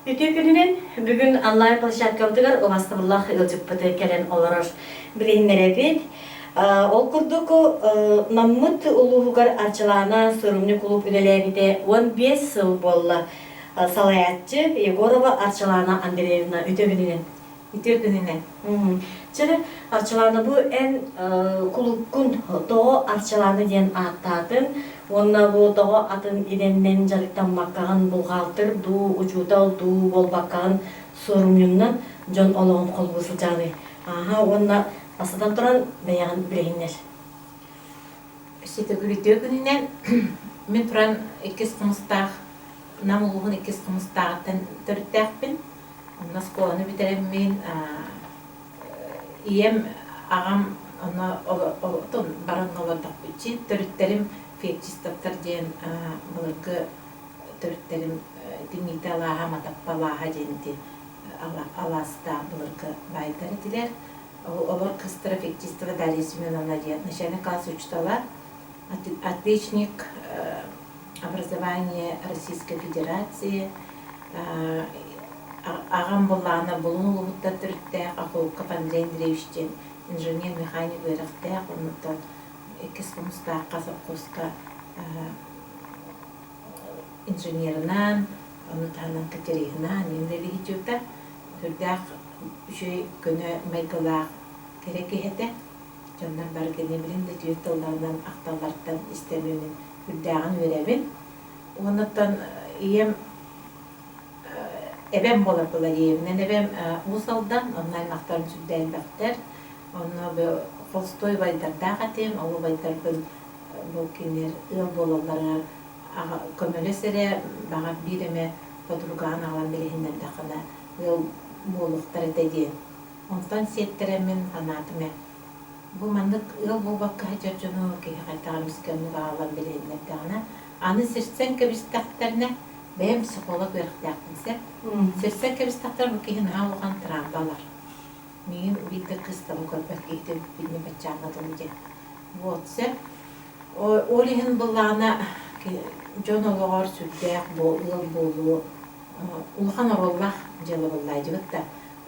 Ütü gününün bugün online plощадкамдыгар Овастыбыллах ылжыкпыты келен олорор билиннеребит. Ол курдук наммыт улуугар арчылана сырымны кулуп үлелебите 15 сыл болла салаятчы Егорова Арчылана Андреевна ütü gününün. Ütü gününe. Чыры арчыланы бу эн кулуккун тоо арчыланы ден аттатын. Онна бу тоо атын иденнен жарыктан маккаган булгалтыр ду учутал ду болбаккаган сорумнуннан жонологон колбусу жаны. Онна асадан туран баяган билегиннер. Sitten ütü gününe мен туран иккис кымыстаах намулугун иккис кымыстаахтан төрттääkpin. Onnas koonu bitirem min iem agam ona ton barangaladak için törtterim fekçistaptar diyen bulurgu törtterim dimitalaha matappalaha jenti alasta bulurgu baytar etiler. Олар кыстыра фектистова дарисмен она диет. Начальник класса учтала отличник образования Российской Федерации. Ағам боллағына болуын ұлғытта түрттәк, Ақылыққа Андрей Андреевичтен инженер-механик өріқтәк, оныттан екіз қымыстақ қасап қосқа инженерінан, оныттанан катериғынан, ендері кетеуді түрдәк үшей күні майгылақ керек ехеті. Жондан бар кене білін де түйет тылдарынан ақталарттан істемемен үрдәғын өребін. Оныттан ем Ebem bolar bolar yerinden, ebem Usal'dan, onların aktarım sürdüğün baktır. Onu bu Holstoy baydar dağıtım, onu baydar bu kinler ıl bolarlara kömölesere, bana birime podrugan alan bilehinden dağına ıl boğuluklar edeyim. Ondan settiremin anlatıma. Bu mandık ıl boğbakka hacacını ki hayatağımız kömülü alan bilehinden dağına. Anı sirtsen ki biz taktarına, benim psikolog verikdäktinse, sirsen ki biz taktar bu kihin hağılan travmalar. Min bir kıstam körpek eğitim bilme bachağınadım diye. Votse, olihin bullağına John Olağar sürdüğük bu yıl bolu, ulğan orallах jılı bullaydı da.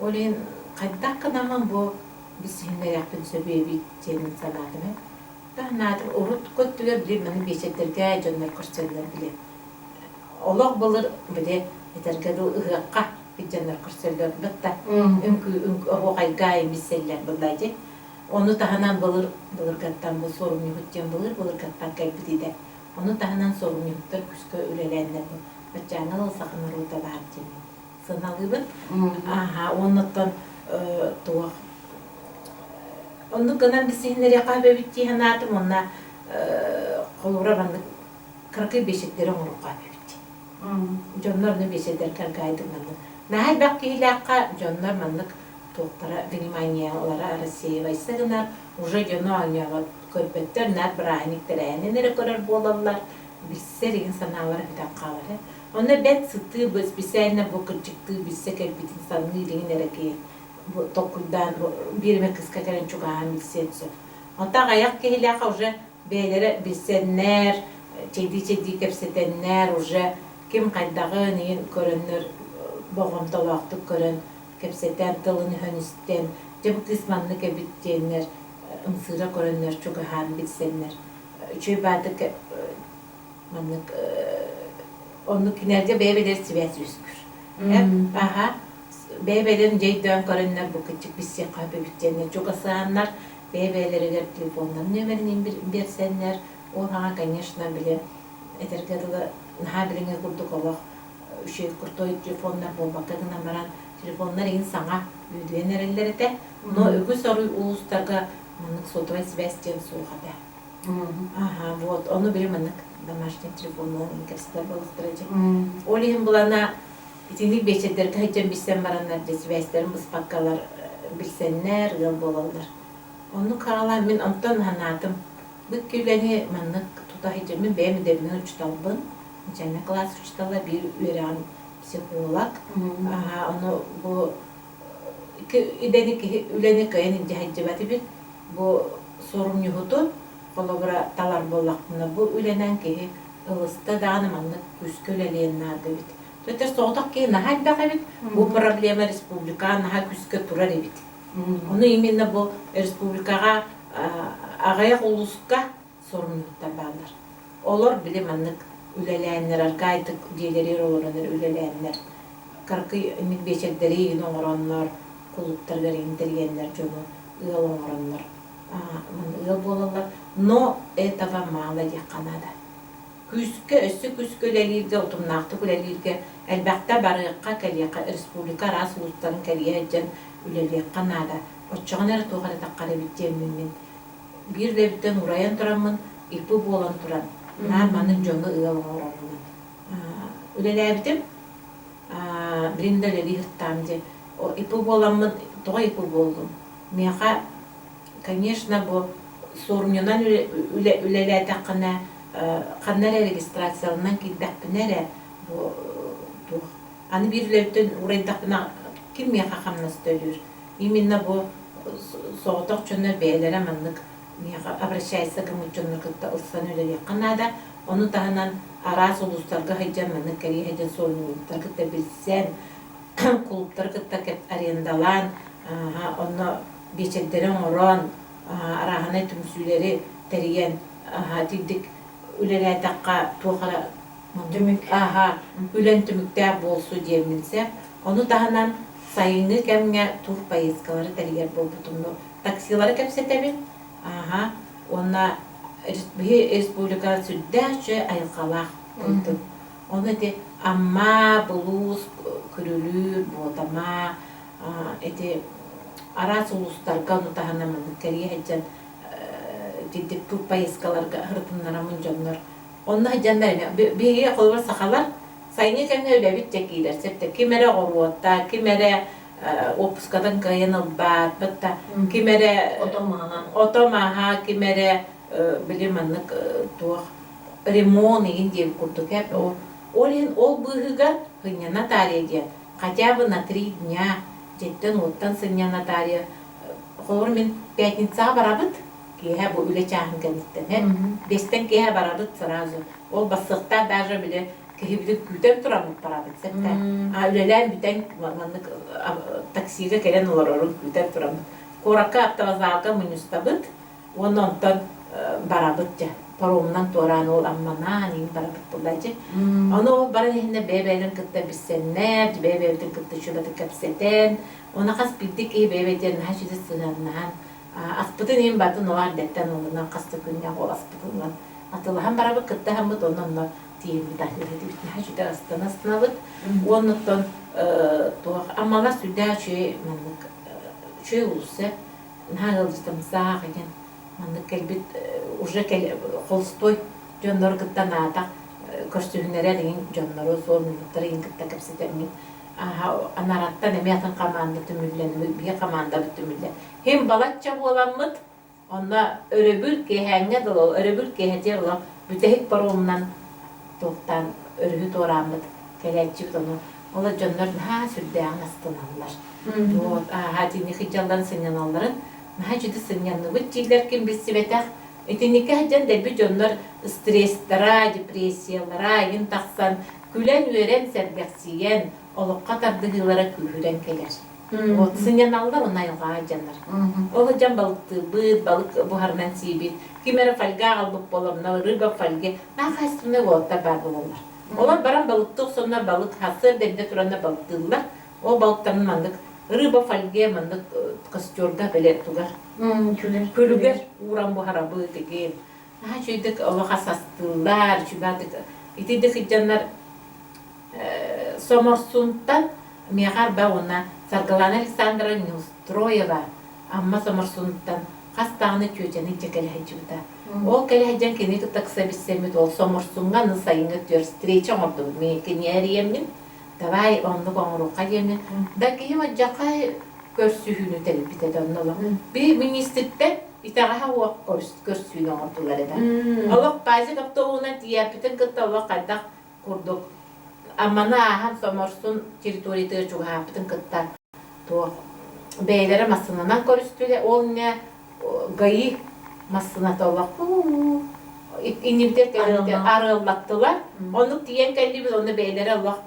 Olihin qaydak kınaman bu biz hinler yapın söbeği bittiğinin sanatıma. Da nadir urut kötüler bilir beni beşetlerge Johnlar kursallar bilir. Олог булыр биде этергеду ыгакка биденер курсөлдөр битта үнкү огайгай миселлер булдайжы ону таханан булыр гаттан бу сорум юттен булыр гаттан кайбидиде ону таханан сорум юттер күскө үлелендер бу бачаңа сакыныр ута бар жеми сыналыбын онуттан туак ону гынан бисинер якабы битти ханатым онна колура банды 45-лер оңрукка Jonlar ne besederken kaydık manlık. Nahal bakkiylaqqa jonlar manlık toqtara vнимание olara Россия vaysagınar. Уже jonu alyalar körpetler nar brahnikterene nere korar bolallar. Bilser insanlar bidan qalar. Onda bet sıtı biz bisayna bu kırcıktı bilseker bitin sanını ilin nereki bu tokuldan birime kıska karen çok aham bilsetso. Onda ayak kihilaqqa уже beylere bilsenler çedi kepsetenler уже kim qaydağı neyin körünür boğum talaqtık körün kepseten tılını hönüsten bu kısmanlı kebittenler ımsıra körünler çok han bilsenler çöy badık manlık onu kinerce bebeler sivas yüzgür bebelerin ceyden körünler bu küçük bir şey kabibittenler çok asanlar bebelere telefonların nömerini bersenler o ha конечно bile etergedili Nahabiringe kurduk olaq, kurtoy telefonlar bolbakadına baran telefonlar insana üydüyen erelleri de. No ögü soruy ulustarga manık sotoy svestien soğada. Вот, onu bile manık домашний telefonların inkirsiler balıktıracak. Olihin bulana itinlik beşetlerge hacam bilsen baranlar de svestlerin bıspakkalar bilsenler yıl bolallar. Onu kağalar min ondan hanatım. Bu külleni manık tuta hacamın beğen debinden uçtalbın. Начальник класс учитала bir öğren psikolog. Onu bu ideniki ülenik yani cehcebeti bir bu sorun yuhutu kolabora talar bollaqtına bu ülenen ki ılısta dağınamanlık güsköleliyenler de bit. Төтер соғдақ кейін наға бәқ бит. Бұл проблема республика наға күске турар бит. Оны именно бұл республикаға ағаяқ улусқа сорунлуктар бағалар. Олар білем анық үлеләйінлер, арқайдық дейлері оларыныр үлеләйінлер. Қарқы бечелдері ең оңыранлар, құлыптар верейіндергенлер жону ыл оңыранлар. Ыл болалар. Но этого мало яқанада. Күске, өсі күске үлелерге, ұтымнақты үлелерге, әлбәқта барыққа кәлеқа республика рас ұлыстарын кәлеге жан үлелер қанада. Отчығын әрі тоғары таққары біттемін мен. Bir levitten urayan turamın, ipi bolan turan. Narmanın jonu ıgal oranın. Ülelebdim. Birinde öyle hırttamdı. O ipi bolanın, toğa ipi boldum. Meha, конечно, bu sorunundan ülele takına kanlara registrasyonundan gidip nere bu hani bir levitten urayan takına kim meha hamnas söylüyor. İminna bu soğutak çönler beylere manlık. Обращайся к мученныкта ылсан өлеле канада, оны тағынан арас улустарға хайджан мәні кәрі хайджан сорынуыттар кітті білсен, клубтар кітті кәп арендалан, оны бечеддерін орон, арағына түмсүлері тәріген, дейдік өлелі таққа туғара үлен түмікті болсу демінсе, оны тағынан сайыңы кәмге туқ пайызкалары тәрігер бол бұтымды. Таксилары кәпсетәбін? Ona республика süddəçə ayılqalaq oldu. Onu de amma bulus kürülür bodama eti aras uluslarga onu tahanamın kariye həcən dedik tur payıskalarga hırtınlaramın canlar. Onu həcənlər bir qolvar saxalar sayını kəndə öyle bitecekler. Septe kimere qorwata, kimere opuskadan kayanıl bat, batta kimere otomaha, kimere bilemanlık tuğ remoni indiye kurduk hep o. Olin ol bıhıga hınyana tarihe. Хотя бы на 3 дня. Cidden ottan sınyan tarihe. Olur min пятница barabıt kihe bu üle çağın gelitten. Besten kihe barabıt sırası. O basıkta даже bile kihibilik güden duramık barabıt septe. Ülelen büten taksiye gelen olur orun güden duramık. Koraka aptavazalga minustabıt. Ondan barabıtça. Paromdan toran ol amma nanin barabıt bulacı. Onu bara nehine bebeğin kıtta bissenler, bebeğin kıtta şubatı kapseten. Ona kas bildik iyi bebeğin haşide sığanlan. Aspıtın en batın olar detten olundan kastı gününe o aspıtınlan. Atılahan barabıt kıtta hamı donanla diyemi dahil edip haşide astana sınavıt. Ondan amala südde şey olursa nağılcıdım sağıgen. Mandık kelbit уже Холстой жоннор кытта наата көстүннере деген жоннору сорунуктары ингитта кепсетермин. Анаратта неметин команда түмүлленми, бие команда бүтүмүлле. Хем балачча боламмыт, онда өрөбүл кехеңе дол, өрөбүл кехете дол, бүтехик паромнан токтан өрүбү тораммыт, келечи тону. Ола жоннор сүрдәң астыналар. Вот, хатини хиҗалдан сынyaналарын, хәҗиде сынянны бит җилләр ким бисебетә. Этинеке хәҗән дәбе жоннор стресстара, депрессиялара, ин тахсан, күлән үрән сәрбәксиен, олыкка тардыгылары күрүрән келер. Вот сынyaналар онайга җаннар. Ол җан балыкты, балык бухарнан сибит. Кимәре фальга алып боламна, рыба фальге. Нахастыны волта бар булалар. Олар баран балыкты сонна балык хасыр дәндә туранда балыктылар. О балыктан мандык рыба фальге мандык костёрга беле тугар. Күлүгер уран бухарабы деген. Шүйдік олаға састылар, шүбәдік. Итидік хиджанлар Соморсунтан меғар ба она Саргалана Александра Неустроева. Амма Соморсунтан қастағыны көтені жекел хәджібіда. Ол кәлі хәджан кені күттақса бісемет ол Соморсунға нысайыңы төр встреча орды. Мен кені әриемін. Давай онды қоңыруқа емін. Да кейім жақай көрсүхүнү телеп битеді оннала. Bir министрте итаға уақ көрсүхүнү оңырдылар еді. Олық базы қаптауына тияпетін кітті олық қайдақ құрдық. Амана ахан Соморсун территорияты жүгі апытын кітті. Бәйлері масынынан көрістілі. Ол не ғайы масынаты олық. Инебдер арылаттылар. Оны тиен кәлі біз оны бәйлері олық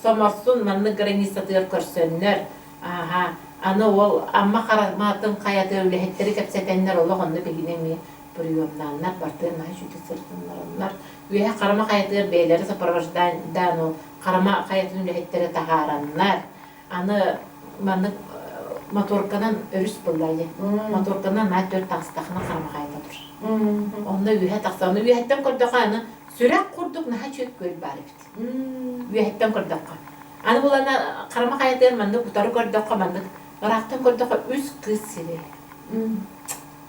somorsun manны границатыр көрсөннөр. Aha, аны ол amma qaramатын qayatı өлеһеттери кепсетеннер олоғонны бигинеми приемнаннар бартына жүтө сыртыннар onlar. Үе қарама qayatыр бейлери сопровождану қарама qayатын өлеһеттери тахараннар. Аны манны моторканан өрүс буллайы. Моторканан матөр тастахына қарама qayата тур. Онда үе тақсаны үеһеттен көрдөканы сүрәк курдук наха чөк көл бар бит. Үеһеттен көрдөкка. Аны булана қарама qayatыр манны бутары көрдөкка манны Рахтан көрдөкка үз кыз сире.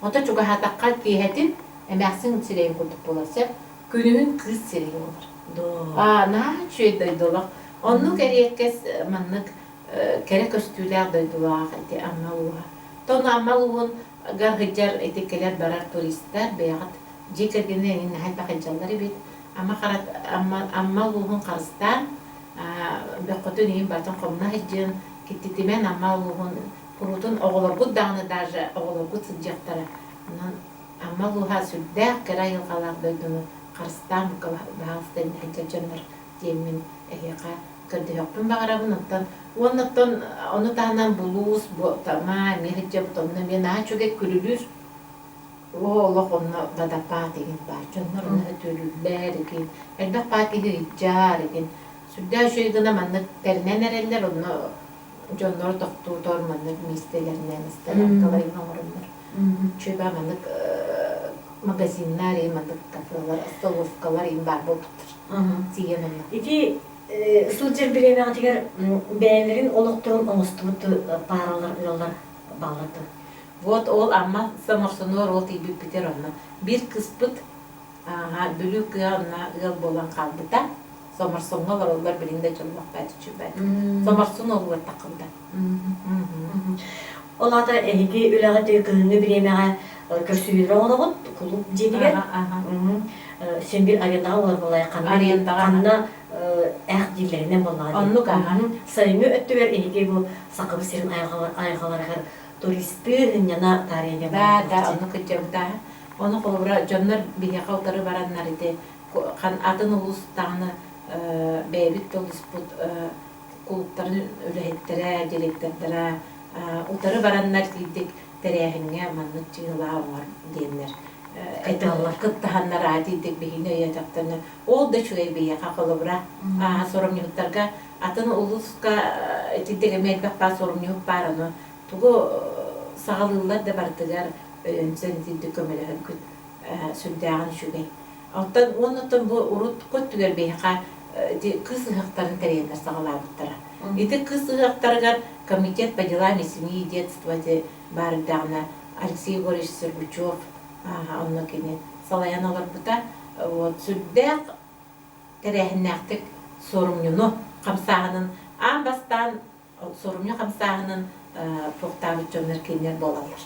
Ота чуга хатакка киһетин эмәксин сирейин курдук боласы. Күнүн кыз сире болар. На чөйдөй долак. Онну кереккес маннык керек көстүләр дойдулак эти амалуга. Тон амалугун гаргыжар этекелер барар туристтер беягат жекергене ин хальба хаҗаллары бит. Ама карат амалугун карыстан бекотун ин бартан комна хиҗин киттитимен амалугун курутун оголоргут даганы даже оголоргут сыджактара. Амалуга сүддәк керай йылгалар дойдуну карыстан баастан хаҗаллар демин эхека кырдыяктын багарабын оттан оннотон оны таанан булуус тама мехиджа бутонна мен ачуге күлүлүр олох онна дадапа деген бар жоннор оны төлүллер экен элбек паатиги жар экен сүддә шөйгүнө манны тернен эреллер онно жоннор токтуутор манны мистелеринен истелер чөбө манны магазиннар манны кафелар столовкалар бар болуптур тиген онно Ити сылжыр биремеға тегер бәйлерин олықтырын оңыстыбыты паралар ылалар балырды. Вот ол амма самарсынор ол тейбіп бітер онна. Bir кыспыт бүлі кыа онна ыл болан қалбыта. Самарсынғалар олар білінде жолмақ бәді чүбәді. Самарсын олар тақылда. Олата әйге үләғі тегі күйіні биремеға көрсүйдері оңығыт, құлып жедігер. Сен бір арендаға олар болай қанна әқ дейлерінен болған. Оннук аға. Сайыны өттігер әйге бұл сақыбы серін айғаларға туристер яна тарихи да оны көтөмда оны колбура жоннор биге калтары бараннар иде кан атын улустаны бебит толуспут кулуктарын өлөһеттере директордора утары бараннар кийдик терехинге маннык чыгылаалар диеннер айталар кыттаханнар адидик бихине ятактаны ол да чугай бие какылыбыра соромнюктарга атын улуска тидеге мелбек ба соромнюк бар аны тугу сагалылар да бардыгар önsen didi kömeleher küt sürdağın şügey. Ondan ondan bu urut kötüger beyha kız hıktarın tereyler sağlamıştır. İdi kız hıktarlar комитет по делам семьи и детства де бардağına Алексей Егорович Сергучев onunla kene salayanlar buta вот sürdağ tereyhennaktık sorumluluğu kamsağının ambastan sorumlu kamsağının toktavı jönler kenler bolarlar.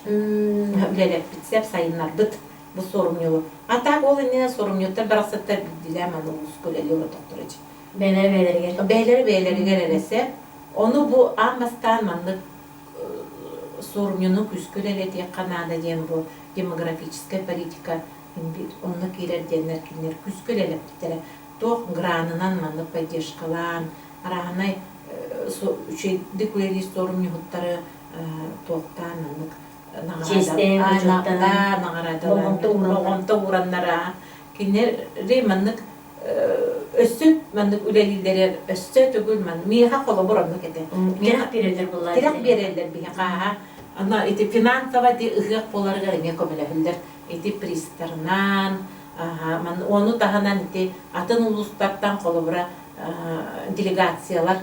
Өлелеп битсеп сайыннар бит bu sorumluluğu. Atak ol ne sorumluluklar barasatlar dilema olmuş koleli ora doktoracı. Beyleri gelirse onu bu amastan manlık sorumluluğu küskülele diye Kanada diyen bu demografическая politika bir onunla girer diyenler kenler küskülele bitere. Tok granınan manlık поддержкалан rahanay şey dikleri sorumlulukları toktan manlık Loğumta uğranlara kinler manlık össüt manlık ülelileri össüt ögül manlık miha kolu buranlık ete Tirak birerler bunlar. Tirak birerler biha ana iti finansava di ıgık poları garime komelehuller iti pristarnan onu tahanan iti atın uluslardan kolu bura delegatsiyalar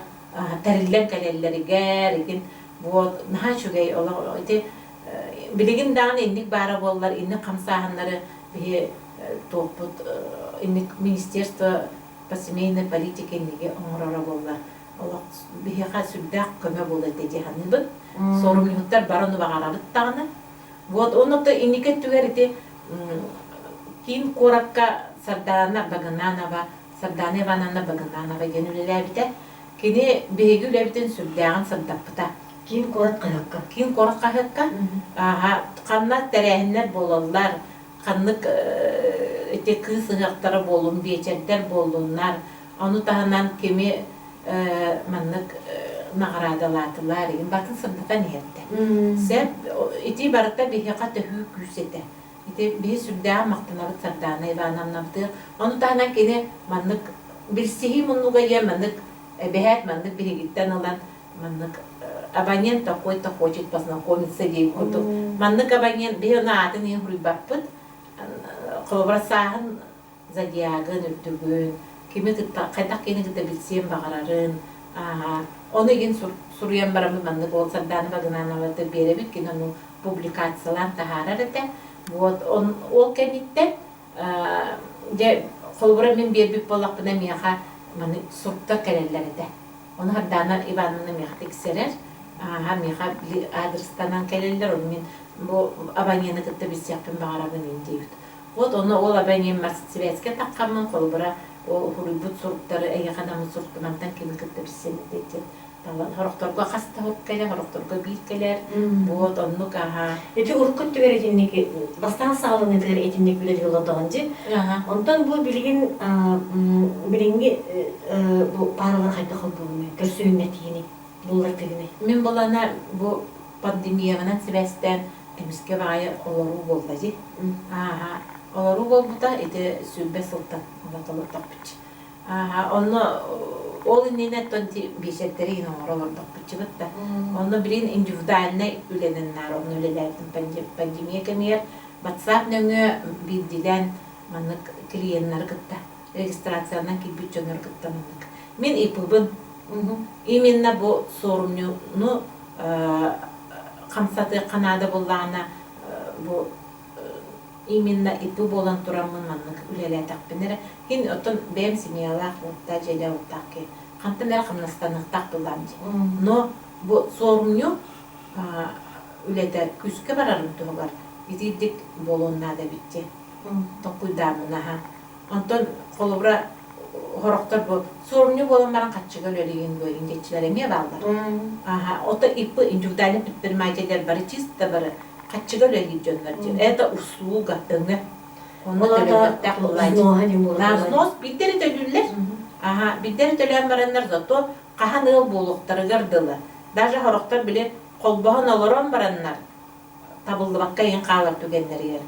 terillen kalelleri gerikin bu naha şugay ola iti Biligin dağın indik bara bollar, indik kamsahanları bir toput, indik ministerstvo по семейной политике indik onurara bollar. Allah bir heka sürdağ köme bollar dedi hanıbın. Sorumluluklar baronu bağarabıt dağını. Вот onu da indiket tüger iti kim korakka sardana bagananava, sardane vanana bagananava genüleler bite. Kini behegüle biten sürdağın sardapıta. Kim korat kayakka? Kim korat kayakka? Kannak terehinler bolallar. Kanlık ete kız sığakları bolun, beçerler bolunlar. Onu tahanan kimi manlık nağaradalatlar egin batın sırdıka niyette. Sen iti barıta bir hekata hüyük yüksete. İti bir sürdüğe maqtanabı sardağına evanamnabdır. Onu tahnan kene manlık bir sihi munluga ye manlık behet manlık bir hegitten olan manlık abonent da koy ta хочет познакомиться дей куту. Маннык абонент bir ona adın en huri bappıt. Kılbıra sahın zadiagın öptügün. Kimi gıtta kaydak kene gıtta bilsiyem bağırarın. Onu egin suruyan baramı manlık olsa danı bagınana vatı berebit ki onu publikatsiyalan taharar ete. Ol kenitte de kılbıra min bir bolak bina miyaha manı surtta kelerler ete. Onu hardana ibanına miyaha tekserer. Miyaha adreslanan kelerler onu min bu abanyanı gıtta biz yapın bağırabın indiyut. Onu ol abanyan masit sivetske takkamın kılbıra o hurubut surtları ege kadamı surtmantan kimi gıtta biz seni dedi. Horoktorga hasta horokkeler, horoktorga bilkeler. Bu onu kaha. Eti urkut tüver etinlik, bastan sağlığını tüver etinlik bile yoladığınca. Ondan bu bilingi bu paralar kayda kalbılmıyor. Görsüğün netiyini, bullar tügüne. Min bolana bu pandemiyadan sebesten emiske vaya olaru boldaji. Olaru boldu da ete sübbe sultan. Ona kalır tapıç. Onu ol nene tonti bişetleri yine oralar tapıcı bitti. Onu birin individualine ülenenler, onu ülelerdim pandemiye kemiyer. WhatsApp nöngü bildilen manık kliyenler gitti. Registrasyondan ki bütçeler gitti manık. Min ipubun. İminna bu sorununu kamsatı kanada bulana bu iminna ipu bolan turamın manlık ülele takpinere hin otun benim simyalar da jele ottaki kantanlar kamnastanık takpılancı no bu sorunu ülede küske bararım tuğlar ididik bolonna da bitti tokudamına ha ondan kolubra horoktor bu sorunu bolanların kaçıga öleliğin bu ingeçlere mi ballar ota ipu individualin bittirmeceler barı çizdi barı kaçıga öleliğin jönlerci eta usluga döngü onu da Naznos bidderi dölüller. Bidderi dölen baranlar zato kahanıl boluqtары gardılı. Даже horoktor bile kolbahan oloron baranlar. Tabıldı bakka yen qalar tügenleri yer.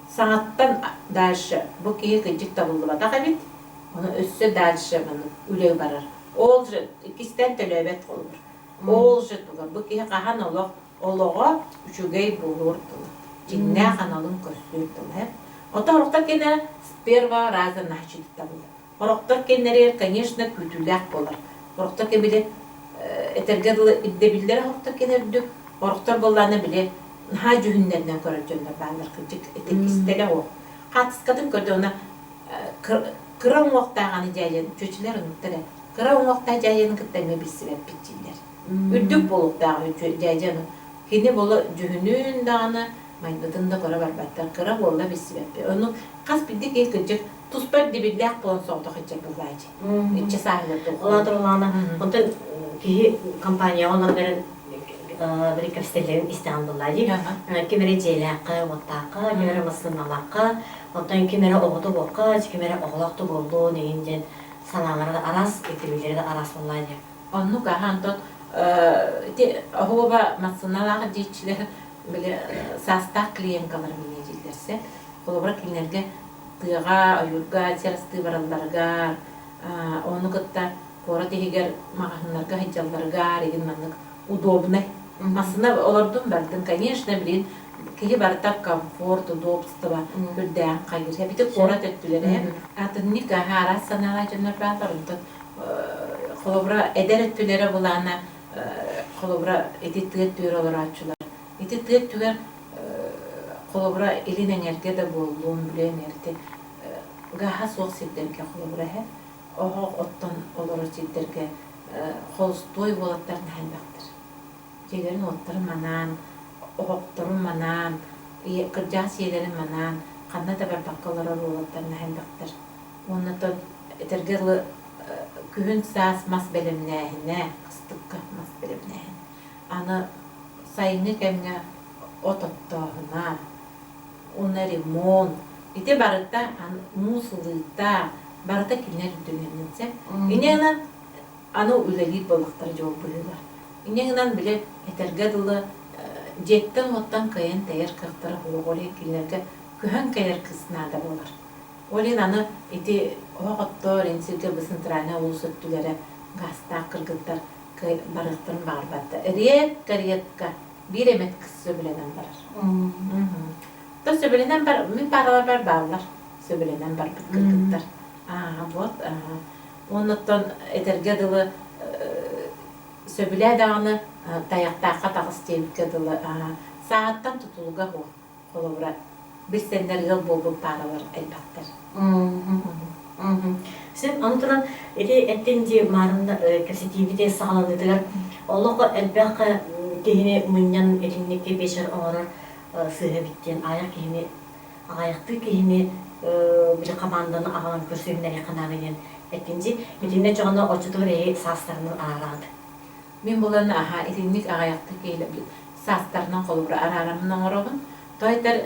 Sanattan dальше bu kiyi kıcık tabıldı bata bit. Onu össe dальше bunu ülev barar. Olcu ikisten tölöbet olur. Olcu tuğar bu kiyi kahan oloğa üçügey bulur tuğar. Cinne kanalın kösür tuğar. Ота хорохтор кенер сперва раза нахчит табылды. Хорохтор кенер, конечно, күтүләк болар. Хорохтор ке биле этергерлы идде биллер хорохтор кенер дүк. Хорохтор болланы биле ха жүһүннәрдән көрәп җөннәр балар кыҗык этекистеле о. Хатыскатын көрдө она кыран вакытаганы җәҗен чөчләр уныттыра. Кыран вакытта җәҗен кыттайме бисәп биттиләр. Үддүк болуктагы җәҗен. Кине болы жүһүнүн даганы Майдатында кора барбаттар кыра болла бисибеппе. Onu kas bildik el kıcık tuspar dibilyak polon soğudu hıcık bulaycı. İçe sahilerde. Oladırlana. Ondan ki kampanya olanların bir kapsitelerin İstanbul'daydı. Kimere ceylakı, otakı, kimere masınalakı, ondan kimere oğudu boku, kimere oğlaktı boldu deyince sananlara da aras getirmeleri de aras olaydı. Onu kahantot ahova masınalakı diyiciler böyle sastaq klientkalar minejillerse kolobra klientlerge tыга ayurga serasti barallarga onu gıtta kora tehiger magazinlarga hicallarga egin manlık удобный masına olardın bardın конечно блин кеге барта комфорт удобство үрдән кайыр хәбите кора төттүләр атынны кахара санала җаннар барларында колобра эдер төттүләре булана колобra editlet tüyralar açılar. Editlet tüyer kolobra elinen erke de bolluğun bilen erte. Gaha soğuk silderke kolobra he. Oha ottan olara silderke holstoy bolatlar nahilbaktır. Jegerin otları manan, oğuktarın manan, kırcağız yerlerin manan, kanna da bir bakkalara bolatlar nahilbaktır. Ondan etergerli kühün sas mas belimnehine, kıstıkka mas belimnehine. Ana sayını kemge otottağına, ona rimon. İte barıta musulita, barıta kinler düğününse. İneğden аны үлелит болуктар жол быйла. Инегинан биле этерге дылы жеттен оттан кайын тәйер кыктары олголе килерге көһөн кайыр кыснада болар. Олин аны ити оғыттор инсирге бысынтырана улусөттүлere гаста кыргыттар барыктарын барбатта. Редка bir emet kız söbülenen barar. Da söbülenen bar, min paralar bar bağlar. Söbülenen bar kırgıtlar. Вот. Ondan eterge dılı söbüle dağını tayaktaqa tağız tebike dılı saattan tutulga o. Kolobra. Bir senler yıl bol paralar elbettir. Sen anıtıran ettinci marında kreativite sağlanıdılar. Oğluk elbette kehine munyan elinlikle beşer ağırır sığha bitten ayak kehine ayaktı kehine bir kamandanı ağalan kürsüğünden yakınan eden ettinci etinne çoğuna oçudur saslarının ağaladı. Min bulanı etinlik ayaktı keyle saslarından kolubra araramından oğrağın. Toytar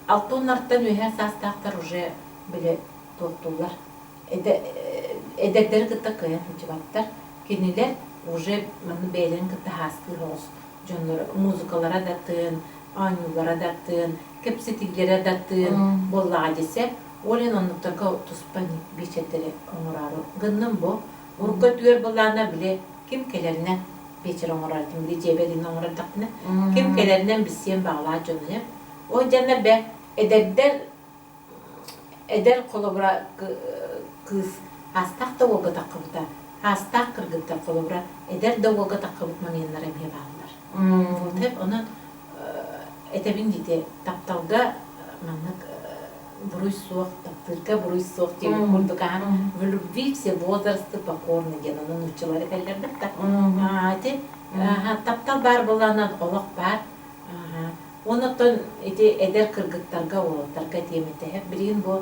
altınlardan ühe sastaqtar уже bile tuttular. Edekleri kıtta kıyan hücübattar. Keniler уже mani beylerin kıtta haskı hoz. Jonları muzikalara dattığın, anyulara dattığın, kepsetiklere dattığın bollağa dese, olen onluktarka tuspani beçetleri onurar. Gındım bu. Urka tüyer bollağına bile kim kelerine beçer onurardım. Bile cebelin onurar taktığına. Kim kelerinden bisiyen bağlağa jonları. O canlar be eder kolobra kız hastaq da olga taqıbıda. Hastaq kırgıda kolobra eder de olga taqıbıtma menler emhe bağlar. Hep onun etebin dide taptalga manık buruy soğuk taptırga buruy soğuk diye kurduk ha. Влюби все возрасты покорны gen onun uçları ellerdir de. Taptal bar bulanan olaq bar. Ondan eder kırgıtlarga oğullarga diyemete hep birin bu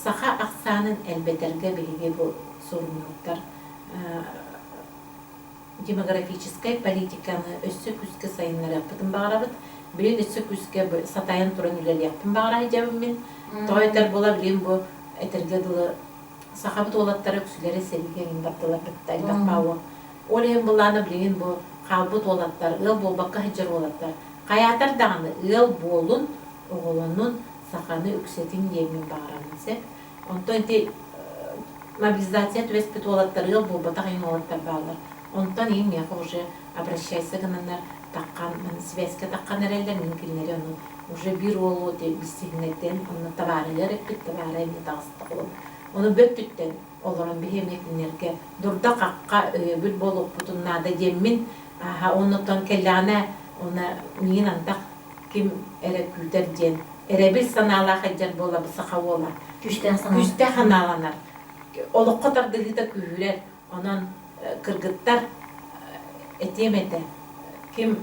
saha aksanın elbeterge bilgi bu sorumluluklar demografiskay politikanı össü küske sayınlar yaptım bağırabıt birin össü küske satayan turan ülel yaptım bağırayı cevabımın toytar bulabilirim bu eterge dılı sahabıt oğlatlara küsülere serige indaptılar bitti indappağı olayın bulağını birin bu kalbıt oğlatlar ıl bol bakka hıcar oğlatlar Kayatar dağını ıl bolun oğlunun sakanı üksetin yemin bağıranısı. Ondan mobilizasiya tüvespet oğlatlar ıl bol batağın oğlatlar bağlar. Ondan iyi mi уже обращайся гынанар таккан связка таккан эрейлер мümkünleri onu уже bir oğlu de bisignetten onu tabarılar hep tabarı ne dağıstık olur. Onu böttütten oğlanın bir hemeklerge durda kakka öbül bolup butunlarda yemin ondan kellana ona min antak kim ere külter diyen ere bir sanala hacer bola bu saha ola küste hanalanır olu kadar dilita kühüler onun kırgıtlar etiyemete kim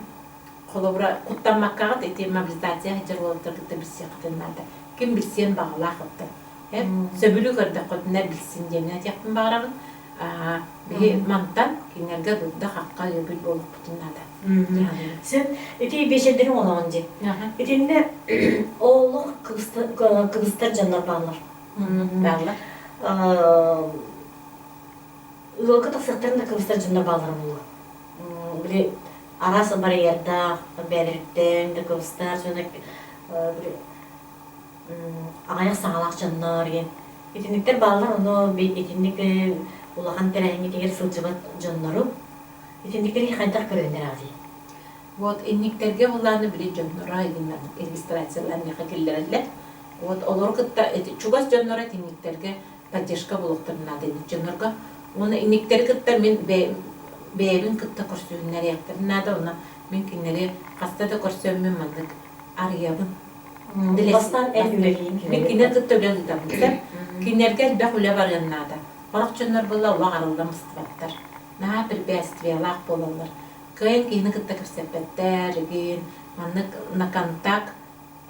kolobra kutlanmakkağı etiyem mobilizasiya hacer ola kırgıtlar bir siyakıtınlarda kim bilsin bağla kıttı hep söbülü kırdı kutlar bilsin diyenet yaptım bağırağın bir mantan kinlerge durda hakka yöbül bolup butunlarda Sen eti beşerderin olan önce. Etinde oğluk kıvıstar canlar bağlar. Bağlar. Ilgı taksakların da kıvıstar canlar bağlar olur. Bile arası var yerde, belirtten de kıvıstar, sonra ağayak sağlak canlar. Etinlikler bağlar onu etinlik ulağın terahini teger sılcıbat canları. Etinlikleri yıkaydak görünler ağzı. Вот инниктерге буланы били жоннора игиннен регистрацияларын якыллерлер. Вот олар кытта чугас жоннора инниктерге поддержка булуктарына деди жоннорга. Оны инниктер кытта мен бебин кытта көрсөөннөр яктарына да оны мүмкүннери каста да көрсөөнмүн мандык арыябын. Бастан эл үлелейин. Мен кинер кытта үлелейин табылса. Кинерге бак үле барганна да. Олак жоннор була уагарылдан мыстыбаттар. На bir бәствиялак болалар. Kayın kihini kıtta kırsepetler, gin, manık nakantak,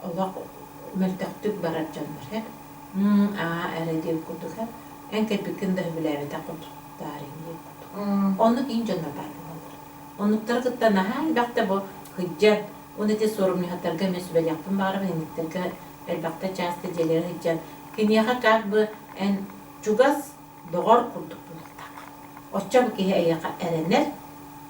Allah mültektük barat canlar hep. Erediye kurduk hep. En kepikin de hübilevi takut tarihin diye kurduk. Onu giyin canlar barbalar. Onluklar kıtta nahal bakta bu hıccan. Onu de sorumlu hatarga mesubel yaptım barba indiklerge elbakta çasta celeri hıccan. Kinyaha kalbı en çugas doğar kurduk buluktak. Otça bu kihe ayaka erenler.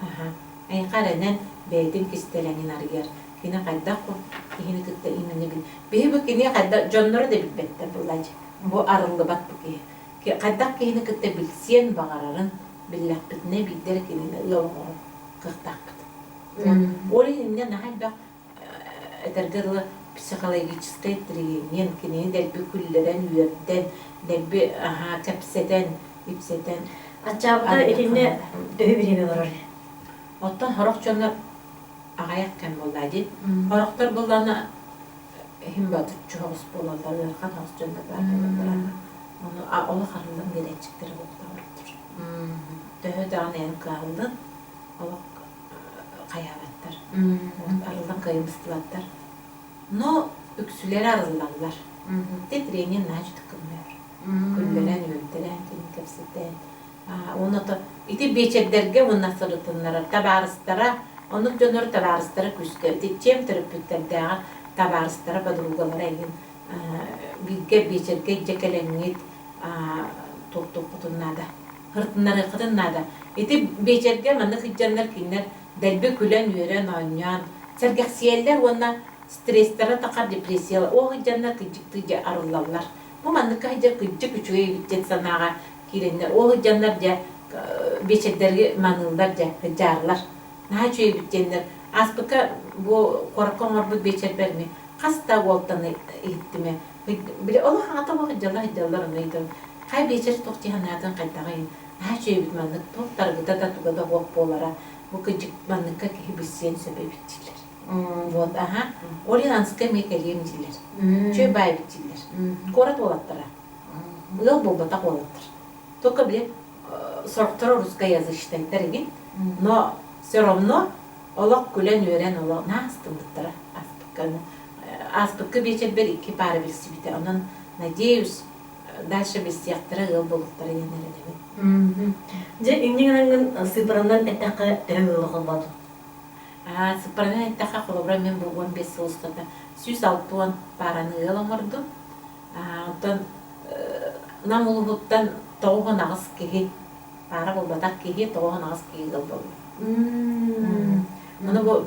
Aha. Ayaka erenen beytin kistelenин arıgar. Kine kadda ko kihini kıtta imini bil. Behi bu kine kadda jonları da bilbette bulacı. Bu arılı bat bu kihe. Ki kadda kihini kıtta bilsiyen bağararın billah bitne bildir kine yolunu kıhtak bit. Orayın ne nahal bak etergirli psikologической тренинг kine delbi kulleren yüyerden delbi aha kapseden ipseden Ачабыта иринне дөһү биреме барар. Оттан хорох чоннар агаяк кем болдады. Хорохтар болданы хим батып чогус болалар, хан хос чоннар бар. Оны ала харылдан беречиктер болдур. Дөһө даны эн калды. Ала каябаттар. Арылдан кайымстылаттар. Но үксүлер арылданлар. Тетренин нажды кылмыр. Күллерен өлтөрен кепсетен. Оны да ити бечердерге онна сырытыннары табарыстара, оны жонор табарыстара күскө. Течем терапевттердега табарыстара подругалар айын билге бечерге жекеленет токтоктуннада. Хыртыннары кытыннада. Ити бечерге маны хыджаннар кинер делбе күлен үйрен ойнyan. Сергексиеллер онна стресстара такар депрессиялар. О хыджаннар кыжыкты арылалар. Бу маны кайжа кыжык үчүгө битет санага киренler. O canlar ja beçeklerge manıllar ja jarlar. Naha çöy bitkenler. Aspıka bu korkan orbu beçek verme. Kasta voltan eğittime. Bile ola hata bu hıcallar neydi. Kay beçek toqti hanatın qaytağayın. Naha çöy bitmanlık. Toqtar gıda da tuğada hoq bolara. Bu kıcık manlıkka ki hibisiyen sebep bittiler. Вот, aha. Olin anska mekeliyem bittiler. Çöy bay bittiler. Korat olattıra. Yıl bulbata olattır. Только бля сорттары русскоязычный термин, но все равно олақ күлен өрен олақ настындықтыра аспыкка бечер бер iki пары білсі біте. Онан, надеюсь, дальше біз сияқтыра ғыл болықтары енерін. Же иннеңнен сыпырандан эттаққа дөһү кылбады. Сыпырандан эттаққа қолыбыра мен бұл 15 сылыстыда 106 параны ғыл оңырды. Онтан намылыбыттан тоғын ағыз кеге, пара болбатақ кеге тоғын ағыз кеге ғыл болды. Мұны бұл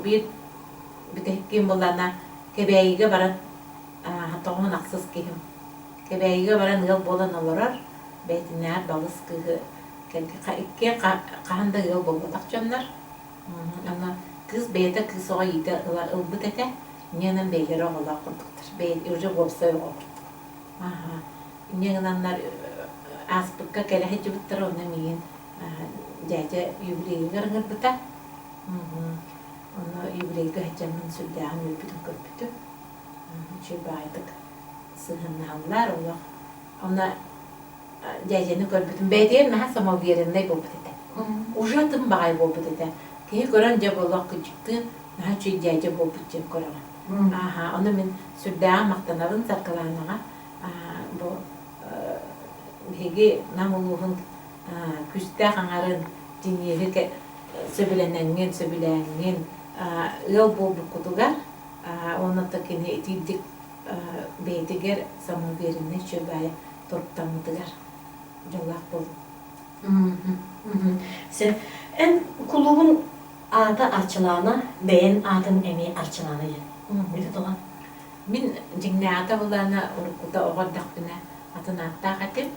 бітеккен болдана кебәйіге баран тоғын ақсыз кегім. Кебәйіге баран ғыл болан оларар, бәйтінер балыс кеге, икке қағында ғыл болбатақ жонлар. Кыз бәйті кыз оға еді ұлбыт әті, ненің бәйлері оғыла құрдықтыр. Бәйті үрже болсай оға құрдық. Неніңнар аспыкка келе хеджибыттар оны мейін жәжі юбилейге ғырғыр бұта. Оны юбилейге хеджамын сүлдәғын өпітін көрпіті. Чөй байдық сығынналар олақ. Оны жәжені көрпітін бәйдер мәға самоверіндай болбыт еті. Уже тым бағай болбыт еті. Кейі көрін жа болақ күчікті мәға чөй жәжі болбыт жем көріған. Оны мен сүлдәғын мақтанарын сарқыланаға бұл Hege namuluğun küste hangarın dinleri söbilenengen yol boldu kutugar onu da kene etidik beydiger samoverine çöbaya torptamıdıgar jolak boldu. Sen en kulubun adı arçılağına beğen adın emeği arçılağına yen. Ne tuğan? Min jignata bulana urkuda oğardak bine atın atta katip.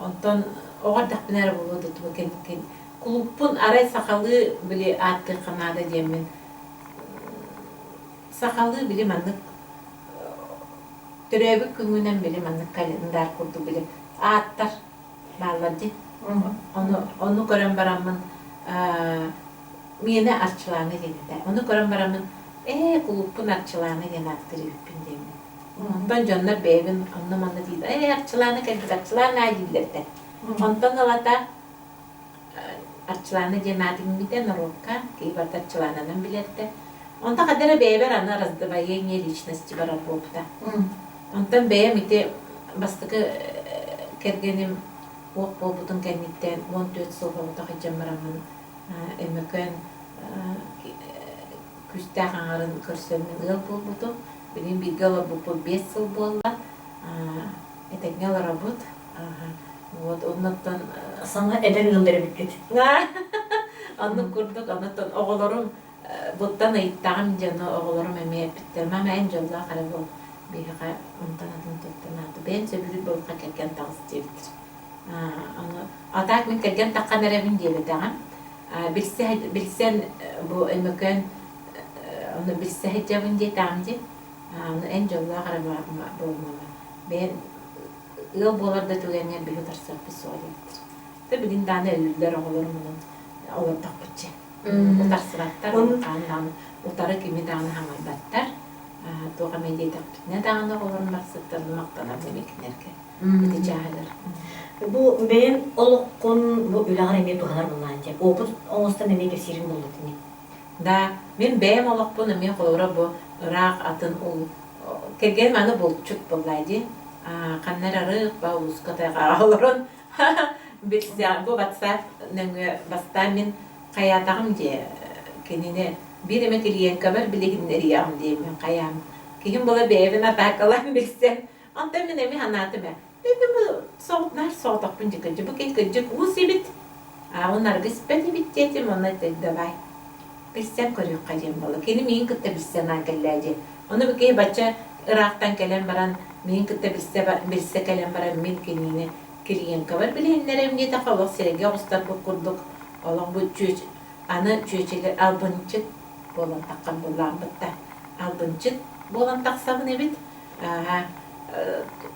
Ondan oğardak bine buludu tuğaken kulubun aray sakalı bile attı kanada diyemin. Sakalı bile manlık türevi kümünen bile manlık kalendar kurdu bile attar bağladı. Onu gören baramın miyene arçılağına denedi. Onu gören baramın kulubun arçılağına denaktırı üppün demin. Ondan canlar beyvin anlamanı değil. Arçılağına geldik, arçılağına ayillerdi. Ondan alata arçılağına denadim bir de narokka, ki var arçılağından bilirdi. Ondan kadar beyver ana arazdı, bayen yer içnesi barar bopta. Ondan beyem ite bastıkı kergenim ok bobutun kenditten 14 sofa otağı camaramın emeken küste hangarın körsönün ıl bobutu. Benim bir gala bu 5 yıl bolla. Eteknel rabut. Вот оннаттан Sana eden yılları bitti. анны курдук, аннаттан оголорум буттан айттагым жана оголорум эме биттер. Мама эн жолда кара бул биха онтан атын тоттан аты. Бен сөбүрү болка келген тагыс дебитир. Аны атак мен келген таккан эребин дебитагам. Билсен бу эмекен аны билсе хеджабын дейтагым деп. Аны эн жолда кара болмама. Бен ыл боларда түгенер биһи тарсак бисуалеттир. Тэ билин даны өлүлөр оголорум мунун олар таппычы. Утар сыраттар, кандан утары кими даны хаңарбаттар. Туга медиа таппытна даны оголорум барсыттар мактанар демекинерге. Бити жаалар. Bu ben olukun bu ülağır emeği tuhalar bundan деп. Опыт оңостан эмеге сирин болду тини. Да, мен бэм олокпун мен колора бу ырак атын ул келген маны болчут боллайды. Каннар арык ба уската алырын. Билсе бу WhatsApp нөңө баста мен каятагым же кенене бир эме келген кабар билегиндер ям дейм мен каям. Ким бола бэбин атакалар билсе. Анта мен эме ханатыма. Dedim soğuklar soğutak büncüküncü bu geküncük usibit. Onlar gıspeti bitcetim onlar dedi davay. Bilsem körüyor kayım balı. Kendi min kıtta bilsen ankellerce. Onu bir kere baca Irak'tan gelen baran min kıtta bilse gelen baran min kenine kiliyen kavar. Bilenlere emniyete kavak serege ustar bu kurduk. Olan bu çüç anı çüçeler albınçık bolan takkan bolan bitta. Albınçık bolan taksabın evet.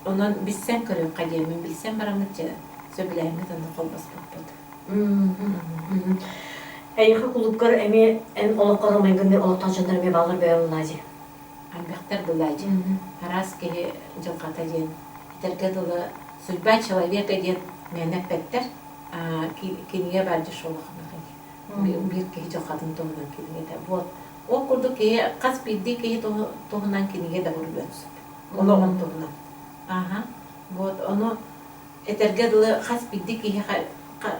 Onun bilsen körüyor kayımın bilsen baramıcı. Söyleyemiz onu kolbas bakmadı. Эйхи кулуккар эми эн олоккор майгынны олоктан жандар эме балыр бөөлүнажы. Амбяхтар дулайжы. Харас кеhe жылката жен. Итерге дулы судьба человека ден менеп беттер. Киниге баржы шолохнагы. Bir кеhe жылкатын тоғынан киниге де. Вот. О курду кеhe кас бидди кеhe тоғынан киниге де урбөнсүп. Олоғын тоғынан. Вот. Onu этерге дулы кас бидди кеhe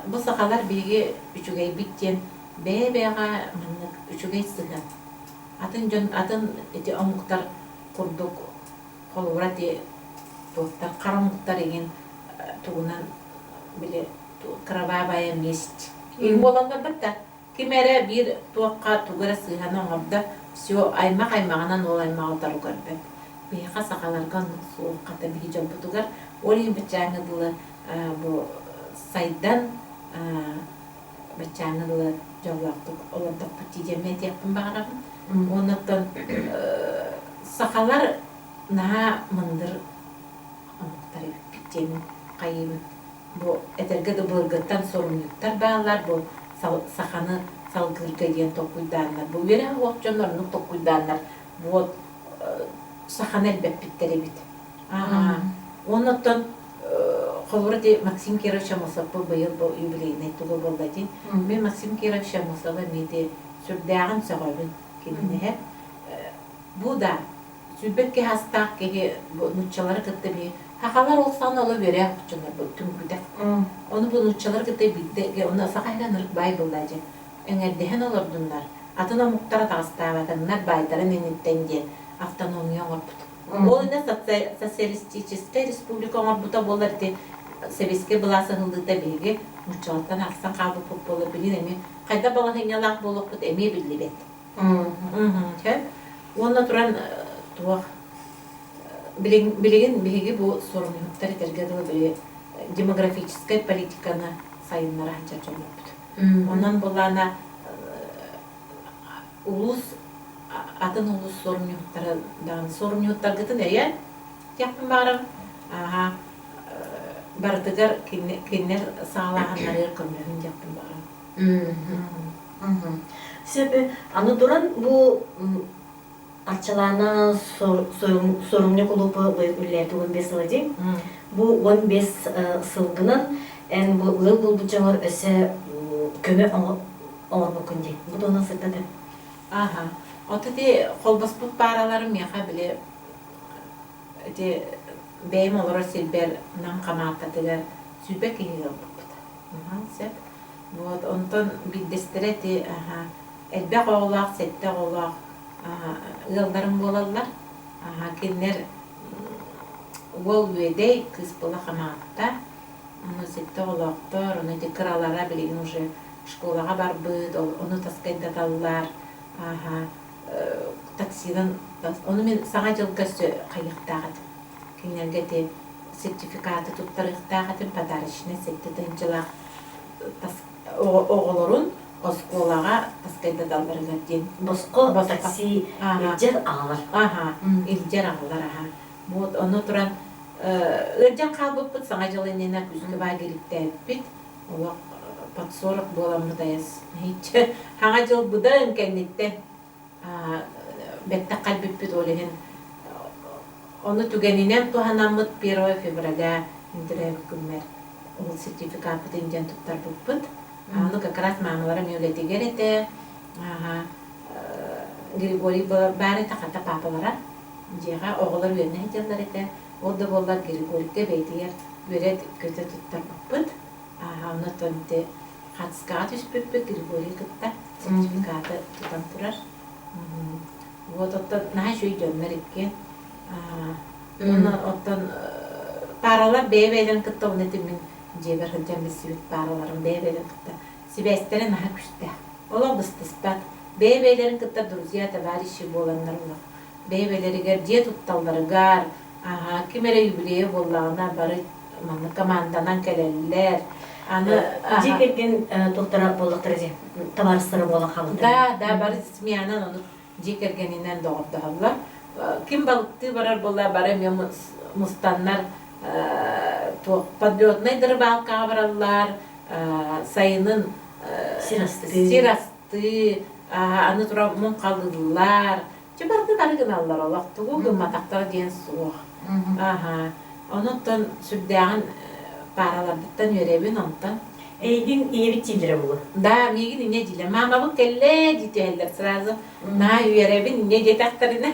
bu sakalar bilgi üçügey bitten bebeğe manlık üçügey sıgan. Atın eti amuktar kurduk kolurati toftar karamuktar egen tuğunan bile karababaya mest. İlmi olanlar batta kimere bir tuğakka tuğara sıgan orada sio aymağından olaymağı tarugar ben. Biha sakalargan soğuk kata bihi jompu tuğar olayım bıçağını dılı bu saydan bacağını jawabtık olandak patijeme yaptım bağırım. Ondan sakalar naha mandır amuktarı bittiğim kayım. Bu eterge de bölgeden sorumluluklar bağlar bu sakanı salgırga diyen tokuydanlar. Bu veren vakcanlarını tokuydanlar. Bu sakan elbet bitleri bit. Ondan Холорди Максим Кирович Амосов быйыл бу юбилейный тугу болдати. Мен Максим Кирович Амосова меди сүрдәгән сагыбын кинеһе. Бу да сүбекке хастак ке бу нучалар кытты би. Хакалар олсан алып бере чөңөр бу түңгүдә. Оны бу нучалар кытты бидде, оны сакайганыр бай болдачы. Эңерден олордундар. Атына муктара тагыстабатыннар байдарын энеттенде автономия орпут. Олына социалистическая республика орбута боларди. Себеске буласы хылдыта биги мучалаттан аксан кабы боло билин эми кайда бала хеңалак болуп бут эми билибет. Онна туран туак билеген биги бу сорумлуктар этерге дылы демографическая политиканы сайыннара чачалып. Ондан булана улус атын улус сорумлуктар гытын эя япын барам. Бардыгар кинер сағалағанлар еркімлерін жақтым бағам. Себебі, аны туран bu арчалана sorumlu kulupu üllerdi 15 yılı değil. Bu 15 sılgının en bu ıl bulbucalar öse kömü oğur bukun değil. Bu da nasıl dedi? Otu de kolbas bu paralarım yaqa bile beyim olur silber nam kamatatılar sübek iyi oldu. Sep. Вот ondan bir destireti elbek oğlak, sette oğlak yıllarım bolallar. Kinler ol üyede kız bola kamatta Onu sitte olaqtır, onu de kralara bilin уже школага барбыт, onu таскайдаталлар. Аха, таксидан, onu мен саға жыл көсі қайықтағыд. Кинерге де сертификаты туттарықтағыдым, подарочный сеттеден жылақ оғылырын осколаға таскайдаталларыгар ден. Боско Боско. такси Ага. жер алар. Аха, илдер ағылар, аха. Вот, оны туран ыржан қалбыппыт, саңа жылы нена күзгі ба келікті әппет. Олақ под 40 боламырдайыз. Хаңа жыл бұда үмкәннетті. Бәтті қалбыппет олығын. Оны түгенінен туғанамыт 1 февраля үндірәбі күммер. Ол сертификат бұтынжан тұттар бұппыт. Оны как раз мамаларым өлеті кереті. Григорий бәрі тақата папалара. Жеға оғылар өйіне жылдар еті. Олды болар Григорийке бейтігер өрет көті тұттар бұппыт. Оны төнті қатысқаға түспіппі Григорий күтті. Сертификаты тұтан тұрар. Вот оттан наға жөй жөнмер еккен. Оны оттан паралар бейбейлен күтті. Оны тімін жебер хылжан біз сүйет параларын бейбейлен күтті. Сибәстері наға күшті. Ола бұстыспат. Бейбейлерін күтті друзья, товарищи боланлар олар. Бейбейлерігер же тұтталдарығар. Кемере юбилея боллағына бары команданан келелілер. Же келген тоқтара болықтыр же, табарыстары бола қалды. Да, бары смеянан оны же кергенінен доғырдығылар. Ким балықты барар болла бары мен мұстаннар подлетный дырбалқаға баралар, сайының сирасты, аны тұра мұн қалдылар. Чебарды бары гыналлар олақ, тұғу гыматақтар ден суық. Онуттан сүрдәғін паралардықтан өребін онтан. Эйдин иевит тилдері болу. Да, мегін ине дилер. Мама бұл келле жителер сразу. На өребін ине жетақтарына.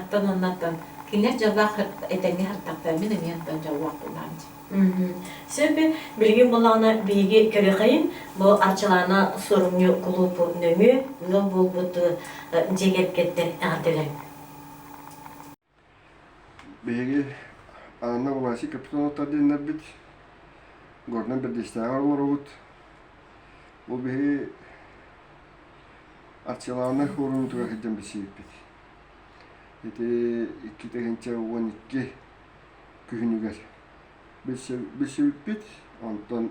Оттан оннаттан. Кинер жаллақ этенге хыртақтар мен онтан жаллақ бұланды. Сөйбі білген болағына бейге көрі қайын, бұл арчалана сұрыңы құлупы нөңі, бұл бұл бұты жегер кеттер әғатылың. Беги ана уласи капитан тадиннер бит. Горнан бер дистагар олорут. Бу беги арчалана хорун туга хиджан бисип бит. Ити 2-12 күнүгөр. Бисип бит. Онтон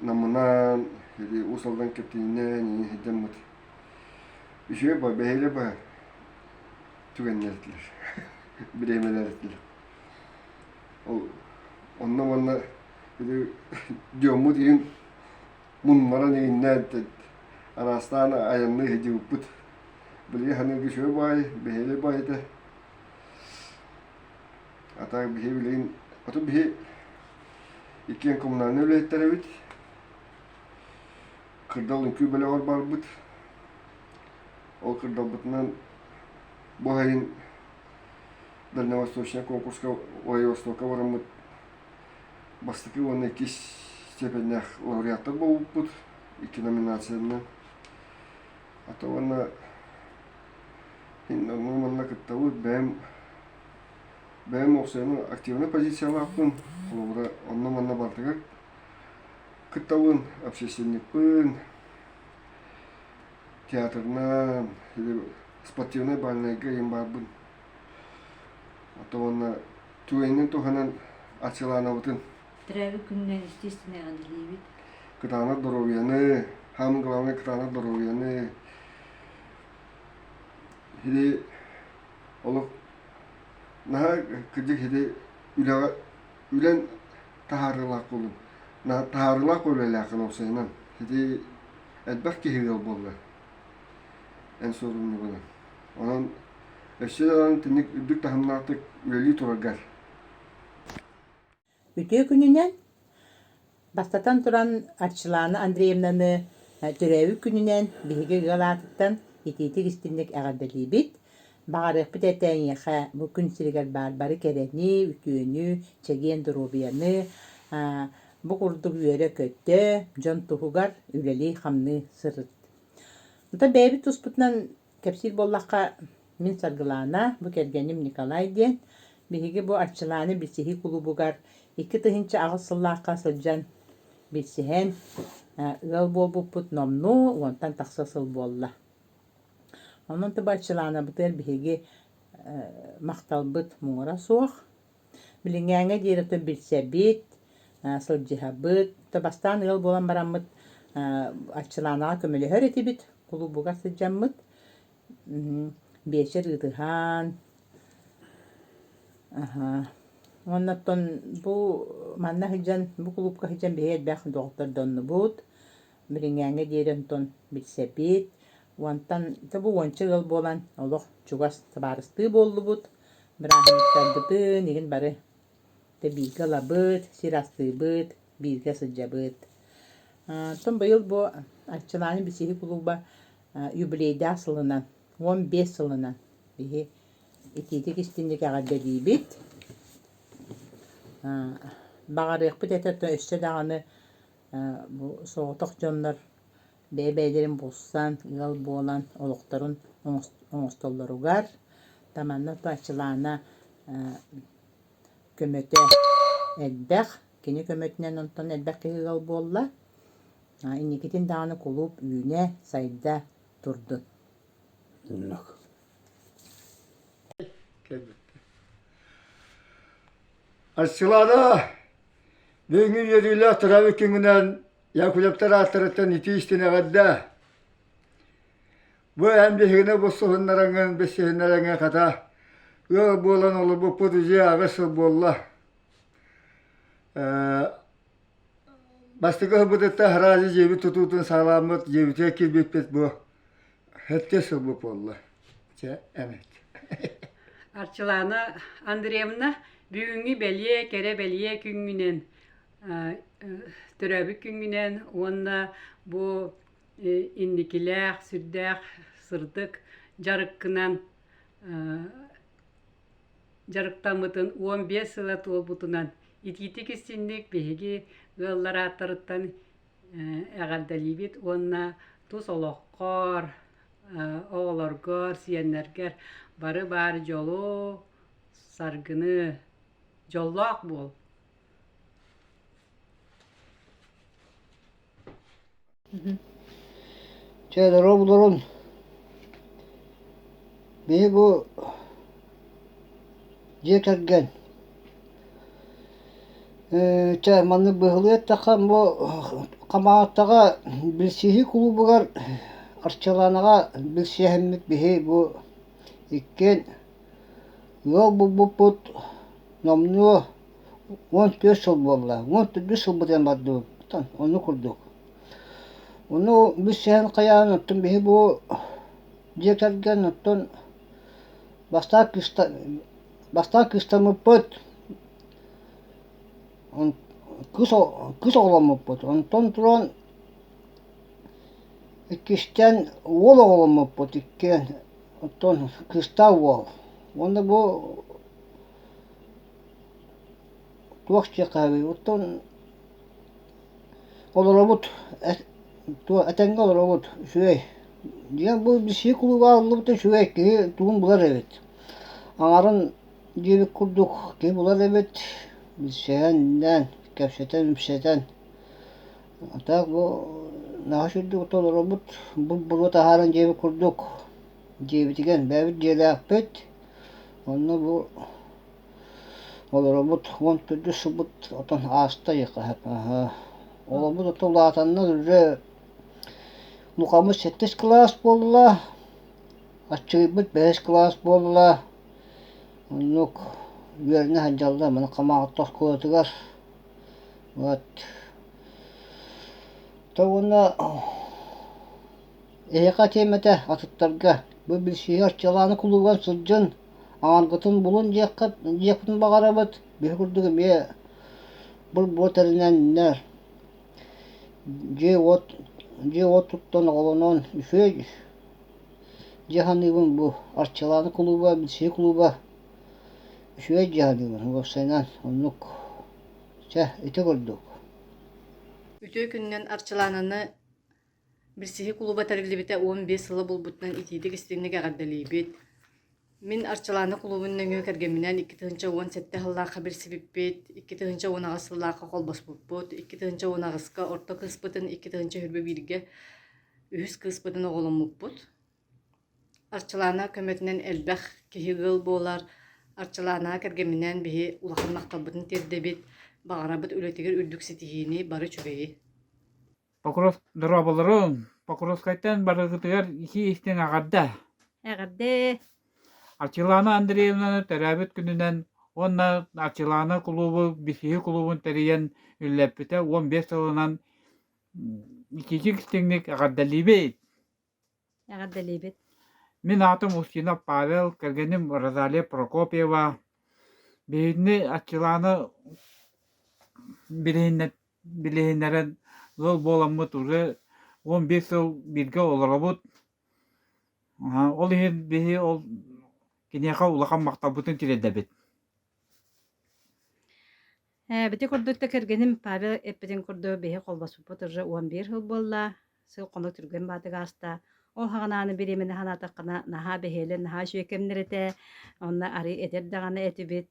намынан хиди усалдан кептине ни хиджан мут. Бише ба бейле ба түгеннерлер. Bilemeler ettiler. Onunla diyomu diyeyim bunlara neyin ne etti. Anastana ayağını hediye upput. Bile hani bir şey bay, behele baydı. Hatta bir şey bileyin, hatta bir şey ikiyen komunalını öyle ettiler bit. Kırdalın kübele var bar bit. O kırdal bitinden bu halin Дальневосточная конкурска Востока варамыт бастыки он 2 степенях лауреаттар болуппут 2 номинацияны. Ата оны иннорманна кыттабы бәм оксайны активный позициялаппын. Олора онноманна бартыгак кыттабын общественникпын, театрнан, спортивный бальныйга ем барбын. Отоғанна туайнын туханан ачыланабытын. Тірәбі күннен естественно аңдылейбет. Кытана здоровьяны, хам главный кытана здоровьяны. Хиди олық наға кыдық хиди үлен тахарылақ болын. Тахарылақ өлеләқын осайынан. Хиди әдбәк кехегел болды. Ән сорынны бұны. Онан Эшелерden tinnik üddük tahımlardık üleli turgar. Ütü gününden bastatan turan Arçılana Andreevna'nı türevi gününden bihige galatıktan etiyetik istinlik ağardalibit. Bağırık bir eten yaxa bu gün sirigar barbarı kereni, ütüğünü, çegen durubiyanı, bu kurduk yöre kötü, John Tuhugar üleli hamını sırıt. Nta beybi tusputnan kepsil bollakka min sargılana bu kergenim Nikolay diyen bihige bu Arçılana bisihi kulubugar Икки тыһынча агыс сыллаакка сылдьан билсиһэн ыал буолбуппут номну уонтан тахса сыл буолла. Онон тыбачылаана бытыр биһиги макталбыт муңара суох. Билиҥҥээҥҥэ диэрэттэн билсэбит, сылдьыһабыт, табастаан ыал буолан бараммыт ачылаанаҕа көмөлөһөр этибит, кулубуга сылдьаммыт. Биэчэр ытыһаан. Онноттон бу манна хыдьан, бу кулубка хыдьан биһиэт бэх доҕотор доннубут. Билиҥҥээҥҥэ диэрэнтон билсэбит. Уонтан табу уонча ыал буолан олох чугас табаарыстыы буоллубут. Быраахыныктарбытын игин бары бииргэ лабыт, сирастыыбыт, бииргэ сылдьабыт. Тон быйыл бу аччылааны билсиһи кулуба юбилейдаа сылынан, 15 сылынан биһи итиитик истинник аҕалбэлиибит. Бағарыахпыт этэ өссө даҕаны бу соҕотох дьоннор бэйбэйдэрин булсан, ыал буолан олохторун оҥостоллоругар таманна туачылаана көмөтө элбэх, кини көмөтүнэн онтон элбэх киһи ыал буолла. Инникитин даҕаны кулууп үүнэ сайда турдун. Арчылаана бөңү йөрүлө турабы күңүнен якулептер аттырыттан ити истинегадда. Бу әм бихигine bu suhunlarangın besihinlerine kata. Yo bolan olu bu puduji ağası bolla. Bastıgı bu da harazi cebi tututun sağlamıt cebi tekil bitbet bu. Hette bu bolla. Evet. Arçılana Andreyevna büyüğünü belye kere belye küngünen türabı küngünen onunla bu indikiler sürdek sırdık jarıkkınan jarıktamıtın 15 yıla tolbutunan ititik istindik bihigi gıllara atırıttan ağaldalibit onunla tuz olokkor oğlargor siyenlerger barı bar jolu sargını jollak bol. Şeyler oğullarım, beni bu yetergen. Çaymanlı bıhılıyet takam bu kamağattağa bilsihi kulubugar arçalanağa bilsihemmik bihi bu ikken yol bu put nomnu 14 yıl bolla 14 yıl buden baddu onu kurduk. Onu bilsihen kayan ottun bihi bu yetergen ottun basta kıstamı put kız oğlamı put ondan turan ikkisten oğul oğlamı put ikken ondan kısta oğul onda bu tuakçı kahve ondan olarabut atenge olarabut şöyle diye bu bir şey kulu alıp da şöyle ki tuğun bular evet ağarın diye kurduk ki bular evet biz şeyden kevşeten ümseten hatta bu naşıddı olarabut bu bulut ağarın diye kurduk diye diyen bebek diye akpet onu bu olarabut 14 subut otan ağasta yıka olarabut otolatanlar öyle Lukamız 7 klas bolla, açıybıt 5 klas bolla. Onluk yerine hancalda bana kamağı toz koyatugar. Evet. Tavuğuna eheka temete atıtlarga bu bir şey açılanı kulugan sılcın. Ağangıtın bulun diyekutun bağarabıt. Bir kurdugum ye. Bu terinden ner. Tuttan oğlanan üfey cihanıvın bu arçalanı kuluba bir şey kuluba üfey cihanıvın bu senan onluk ete gördük. Ütü günden arçalananı bir sihi kuluba terilibite 15 yılı bulbuttan itidik istinlik ağardalibit. Min Arçalana klubunun kərgəminən 2-17 hıllarqa bir sibibit, 2-10 hıllarqa qolbas bulbut, 2-10 orta kıspıtın, 2 hürbü birge, 3 kıspıtın oğulun bulbut. Arçalana kömetindən elbəx kihi gıl bolar, Arçalana kərgəminən bihi ulaqın maqtabıdın terdebit, bağarabıt ületigir ürdük sitihini barı çübeyi. Покрос дроболорун, покрос кайтан барыгытыгар iki истен агадда. Әгәрдә Арчилана Андреевнаны төрәбит күнүнен, онна Арчилана клубу, бисиһи клубун тәрийен үлләппите 15 сылынан икики кистеңник агаддалибейт. әгәрдәлебет. Мен атым Устинов Павел, кергеним Розалия Прокопьева. Бейінні Арчилана билейіннерін ыл боламыт уже 15 сыл бирге оларабыт. Ол ehen bihi ol кинеха улахан мактабытын тиредебит. Бите көрдөттө кергеним Павел эппетен көрдө беhe колбасып уже 11 жыл болла. Сыл кону түрген бадыгаста. Ол хаганааны биремени ханатакына наха бехеле наха шөкемнерете. Онна ари эдер даганы этибит.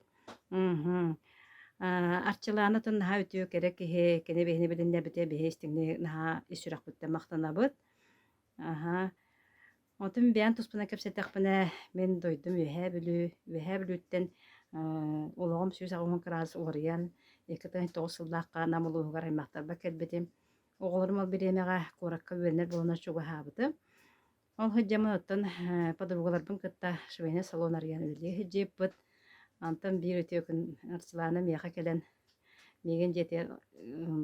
Арчыланатын наха өтүө керек кеhe кене бехини билинне бите беhe истиңне наха исүрак бүтте мактанабыт. Отым биян туспына кепсетекпіне мен дойдум үһә бүлүттен олоғым сүйіс ағымын кырас оларыян 2009 сылдаққа намылуғығар аймақтарба келбетім. Оғылырым ол биремеға қораққа бөлінер болуна шуға хабыты. Ол хыджамын оттан подругаларбын кытта швейне салон арыян өлі хыджеп бұд. Антын бір өте өкін арсыланы меға келен меген жете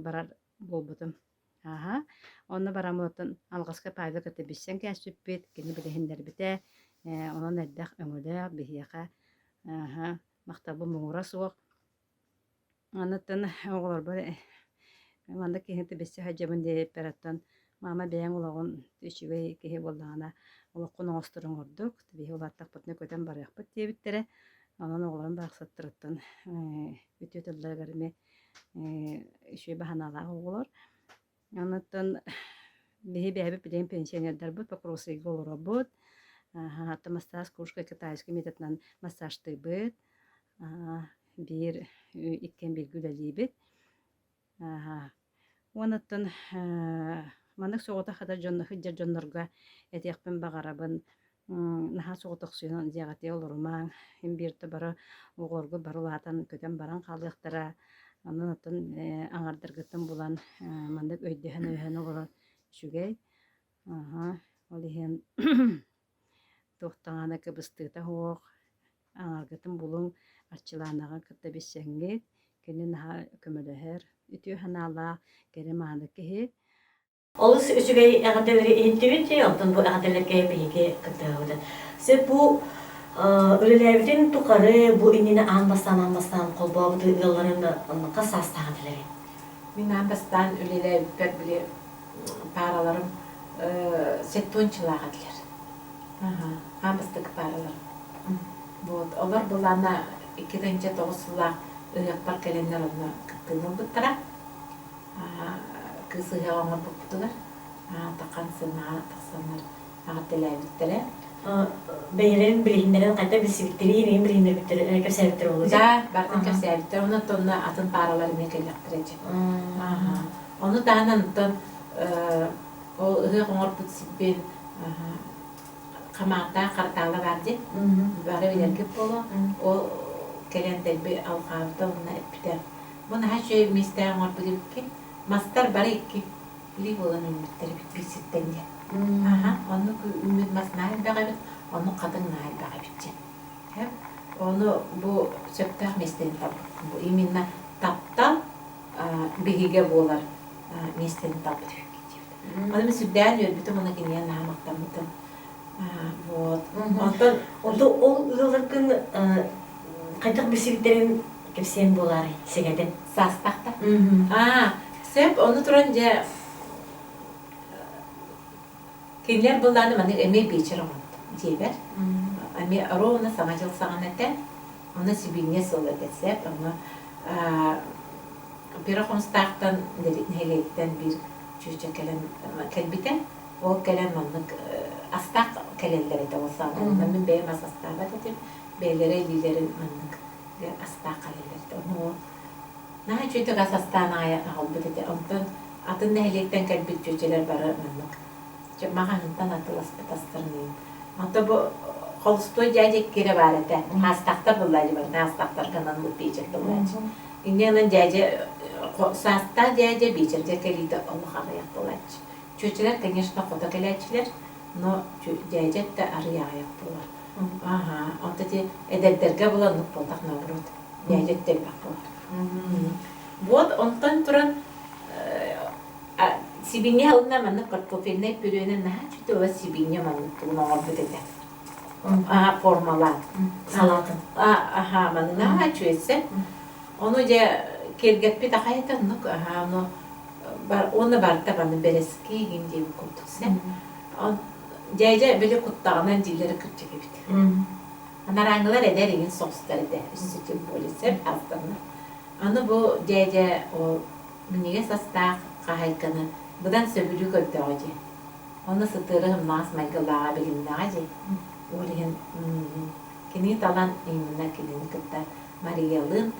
барар болбутым. Онна барамыттан алғасқа пайда кыты биссен кәсүппет, кені білігіндер біте, онын әддәқ өңілі бігияқа мақтабы мұңыра суық. Анаттан оғылар бар, манда кехінті біссе хаджабын дейіп бәраттан, мама бәйін олағын түшіғей кехе болдағына олаққын оңыстырын ордық, бейі олаттақ бұтыны көтен барық бұт дейбіттері, онын оғыларын бақсаттырыттан үті өтілдер кәріме үші бағаналағы оғылар. Анаттан бихи бәбі білен пенсионердар бұд, покросый голора бұд. Атта массаж куршка китайский методнан массажты бұд. Bir ikкен bir güdeli bit. Onattan manak soğuta kadar hıccar jonnarga etiyakpen bağarabın. Naha soğutak suyunan ziyagati olurman. Hem bir de bara oğorgu barulatan köten baran kalıqtara. Onattan ağardırgıtın bulan mandak öydühen olur şugay. Olihen tohtağına kıbıstığı da hoğ. Ağargıtın bulun Arçılanağa kıtta bişenget. Kene naha kömölöher. Ütü hanala kere mağandık kehe. Олыс үсүгэй әгәделери иһиттибит же, оттон бу әгәделерге биһиге кытыгыды. Се бу үлеләбитин тукары бу инне анбастан колбабыты ылларын касастагыдылары. Мен анбастан үлеләбит биле параларым сеттончылагыдылар. Анбастык паралар. Вот, олар булана 2009 жылда ыяктар келендер онна кыттыны буттара. Кызыга оңор буптулар. Такансына таксанар агателебиттеле. Бәйләрен билендерен кайта бисиктирин, билендер биттер, кепсәбиттер болду. Да, бардын кепсәбиттер, оны тонна атын паралар мекелектиречек. Оны таанан тон ол ыяк оңор бутсиппен камакта картала барды. Бары билерге боло. Ол келендер би алгавда онна эппитер. Буна хачы мистер оңор бутипки. Мастар бары iki били болан үміттері биситтенде. Оны үміт маснайын бағабет, оны қадың найын бағабетчен. Оны бұл сөптақ местен табы. Бұл именно таптан бігіге болар местен табы деп кетеді. Оны мен сүрдән өрбітім, оны кенен намақтан бұтым. Ол ылларкын қайтық бисиктерин кепсен болары сегеден. Састақта? Сеп, оны тұран же кенлер бұлланы маны әме бейчір оңды дейбер. Әме ровно саңа жыл саған әтен, оны сибине солы десеп, оны бір қоныстақтан нелеттен бір жүзі кәлбітен, ол кәлен манны астақ kelelleri de olsa min beyim asastaba dedim. Beylere lilerin anlık asta kaleleri de onu naha çöydük asastana aldı dedi. Ondan atın nehlekten kalbit çöçeler bara anlık. Mağanından atılas pıtastırınıyım. Anta bu Holstoy cacık kere var ete. Hastaktar dolayı var. Hastaktar kananlık diyecek dolayı. İnyanın cacı sasta cacı biçer. Cekeliydi Allah arayak dolayı. Çöçeler, конечно, kodakelerçiler. No cacı da araya ayaktılar. Aha, anta de edetlerge bulanık boldak nabrot. Cacı da baktılar. Вот ondan turan Sibinye alına manı kartofeline pürüğüne naha çütü o sibinye manı tuğuna ordu dedi. Aha formalar. Salatın. Aha manı naha çüyse onu da kergetpi daha yetanlık aha onu barda bana bereski hindi bu kutukse. Cayca böyle kuttağından dilleri kırçık ebiti. Narangılar eder egin soslar eder. Üstü polisi hastanlar. Onu bu cayca o minige sastağ kahaykanı budan söbülü kötü acı. Onu sıtırım nas maygılağa bilimde acı. Olihin kini talan imuna kini kıtta Marialın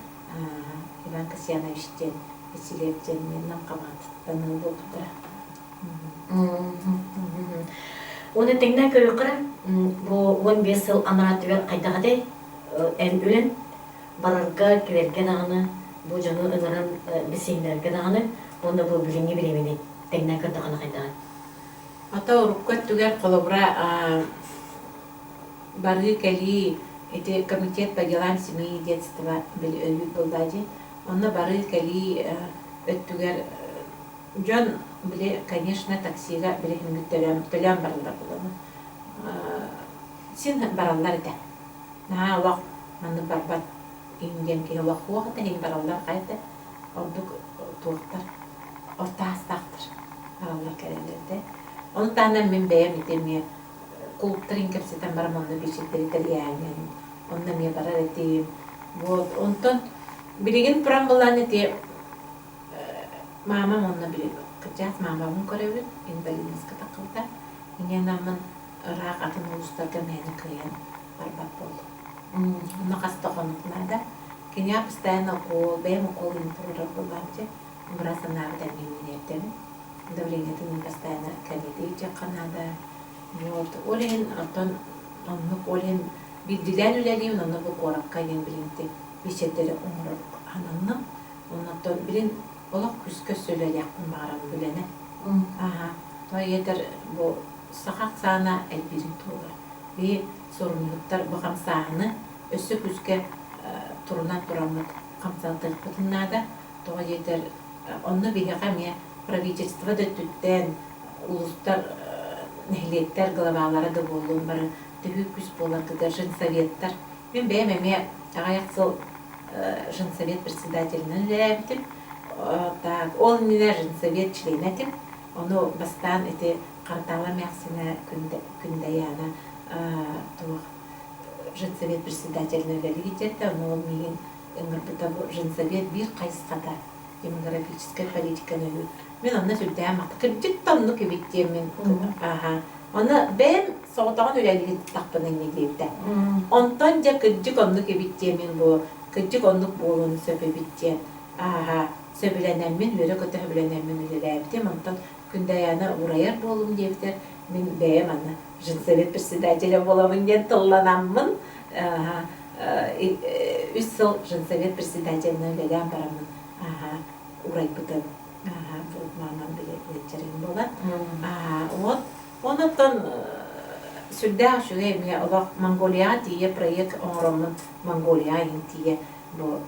ben kısyana işten esilepten mennem kamat tanı buldu. Onu tingden körü kıra. Bu 15 yıl amarat düvel kaydağı en ölen bararga kirergen ağını bu canı önerim bisinlergen ağını onda bu bilingi bilemedi. Tingden kırdağını kaydağı. Ata urukkat tüger kolobra barı keli ete komitet по делам семьи и детства büyük buldacı. Onda barı keli öttüger John bile конечно taksiga bile hem tölen barında bulanı. Sin barallar da. Na vak manı barbat ingen ki vak vakta hem barallar kayda. Olduk tuğtar. Orta hastaktır. Barallar kerelerde. Onu tanım min beğenmedim. Kultturin kapsitan bara manda bisikleri italiani. Onda mi bara reti. Вот ondan bilgin prambulan eti mama monna bil. Kıcas mamamın korevi invalidiniz katakılda. Yine namın rak atın uluslarga meni kıyan barbat oldu. Ona kasta konuklarda. Kenya постоянно около, бем около импровизации. Браса навда минердем. Давление-то не постоянно калидите Канада. Вот. Олен атын оннук олен билдилен үлелим, онны бу коракка ген билинти. Бишеттери оңрок ананны. Оннан билин олак күскө сөйлөй якын барам билене. Ага. Той етер бу сахак саана элбирин тугар. Би sorumluluklar bu kamsağını ösü küske turunan turamlık kamsağıdır bütünlerde toğa yeter onu bir yakamiye правительство da tütten uluslar nehliyetler glavalara da bulun barı tühük küs bolan kadar jın sovetler ben beğenmemeye ayaksıl jın sovet председателinin verdim так ол neler jın sovet çilenetim onu bastan eti kartala meksine günde yani Женсовет председателіне великитетті, но мен Женсовет бір қайсықата демографическая политиканы өт. Мен оны сүлдәм ақты. Кірдік тонны көбеттем мен. Оны бәм соғытаған өләлігі тақпының недейді. Онтан жа кірдік онны көбеттем мен бұл. Кірдік онны болуын сөбебеттен. Сөбіленен мен, өрі көті сөбіленен мен өлеләбдем. Онтан күнді аяны ұрайыр болуым дептер. Мен бәйім аны Женсовет председателя боламын ден тылланамын. 3 жыл Женсовет председателіне бәлем барамын. Урай бұтын. Бұл мамам білеттерін болады. Онықтан сүрді ашуға еме олақ Монголия тие проект оңырымын Монголия ең тие.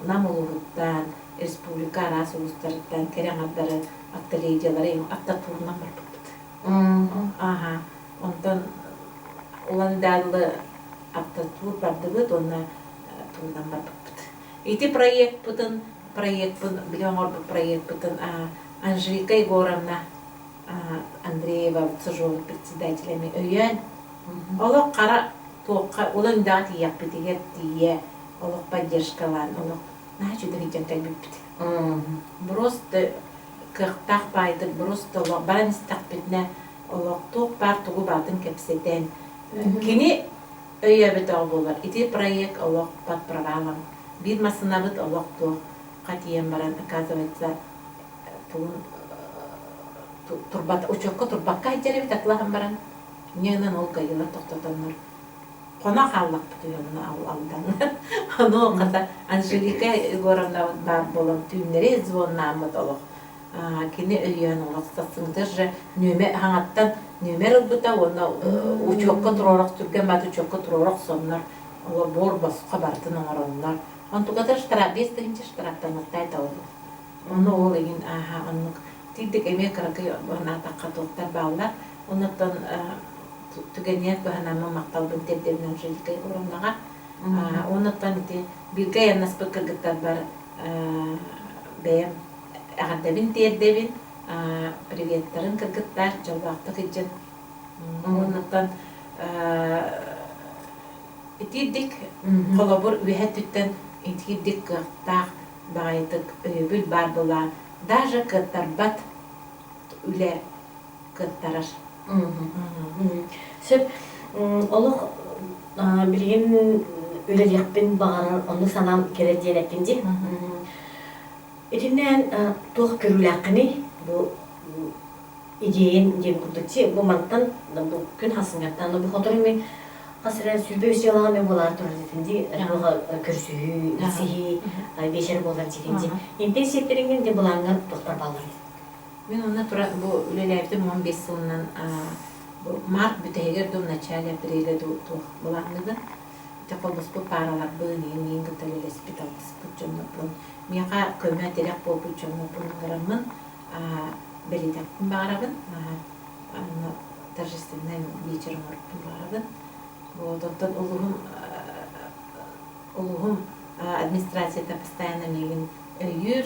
Намылығыттан, республика арасы ұлыстарыттан, керен аттары, атталейдиялары ең атта турынан бар бұт. Ondan olan dağlı aptatur bardığıt ona tuğdan bakıptı. İti proyekt butun biliyorum orada proyekt butun Anjelika Егоровна Андреева Цыжова председателями öyen. Ola kara toğqa olan dağ tiyak bitiger diye ola поддержкалан ola naçı da hiçen kalbipti. Просто kırtaq baydı, просто ola baran istak bitne Олоқтуқ бар тугу батын кепсетен Kini öýe bit bollar. Ити проект олох под правалам. Bir masınabıt олох туох катием баран оказывается турбат учокко турбакка айжарып татлахан баран. Ненен ол кайыла токтотоннор. Кона халлак бутуйонна алдан. Аны ката Анжелика Егоровна бар болон түйүннери звоннамыт олох. Кини өйөн олох сасыңдыр же нөмер хаңаттан нөмер ылбыта оны учокко туророк түрген бат учокко туророк соннор. Олар бор басқа бартын оңороннор. Онтугатар штраф 5 тыгынча штрафтан оттай тауды. Оны ол егин аннык тидик эме кыракы бана такка токтар баалар. Онуттан түгенет баханама макталбын тердемнен жилкай ороннага. Онуттан ити бирге янас пыкыргыттар бар бэм агадабин тердебин приветтарын кыргыттар жалбакты кыжын. Онуттан итидик колобур үһәттен итидик кыттак багайтык өйбүл бар була. Даже кыттарбат үле кыттараш. Сөп олох билген үлелекпин багарар onu санам кере диелекинди. Итинен тух көрүләкни бу идеен деп курдукчи бу мантан бу күн хасынгаттан бу хотормен хасыран сүрбөс ялаган мен болар турдитинди рага көрсү сихи бешер болар дигенди. Инде сеттеринген де буланган токтор балар. Мен оны тура бу үлеләйдим 15 жылынан бу март бүтегер до начале апреля до булаңды. Тапалбас бу паралар бу нин гытале спитал спутчонно бу. Мига көмөтелек бу путчонно бу гарамын белидак барабын. Аны торжественный вечер барабын. Вот оттан улугум администрацияда постоянно мегин өйүр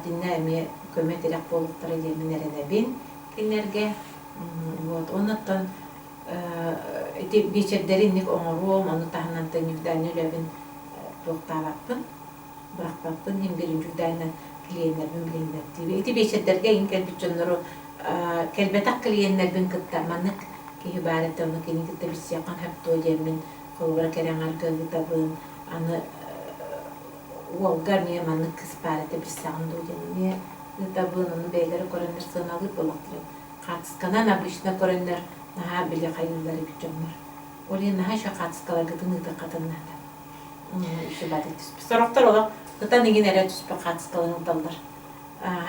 динеме көмөтелек болуктары деминерene бин кинерге. Вот онуттан эти вечердеринник оңорум, аны таханан төнүдәне лебин токталаппын. Быракпаппын мен биринчи дайна клиентлердин билендер диби. Эти вечердерге инкелбичоннору келбетак клиентлердин кыттарманнык кихибарет оны кенигитте бисякан хапто демин колбара кереңар кыгытабын аны уолгар мие маннык кыспарете бисяган до демин кыгытабын оны бейлери көрөндөр сыналып болоктур. Катысканан обычно көрөндөр наха биле кайылдары бичоннор. Олен наха ша катыскалар гытыныгы катыннада. Иши бадет. Сороктор ола гытан деген эре түспө катыскаларын талдар.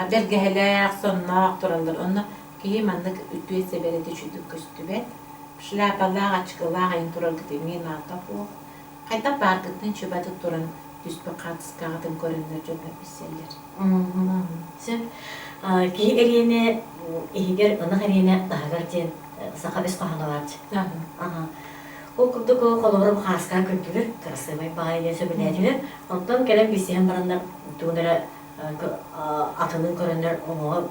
Бергехелер соннак туралдар. Оны кии маннык үтүесе береди чүдүк көстүбет. Шляпалар ачкылар ин турал гытымен атапу. Кайта баргытын чөбаты туран түспө катыскаларын көрөндөр жөбө биселер. Сөп ки эрине игер аны эрине дагарден сахабес каханалат. Ол күрдүк колорум хаска көттүлөр, красивый байы сөбүлөтүлөр. Онтон келем бисен барандар туунара атынын көрөндөр оңоо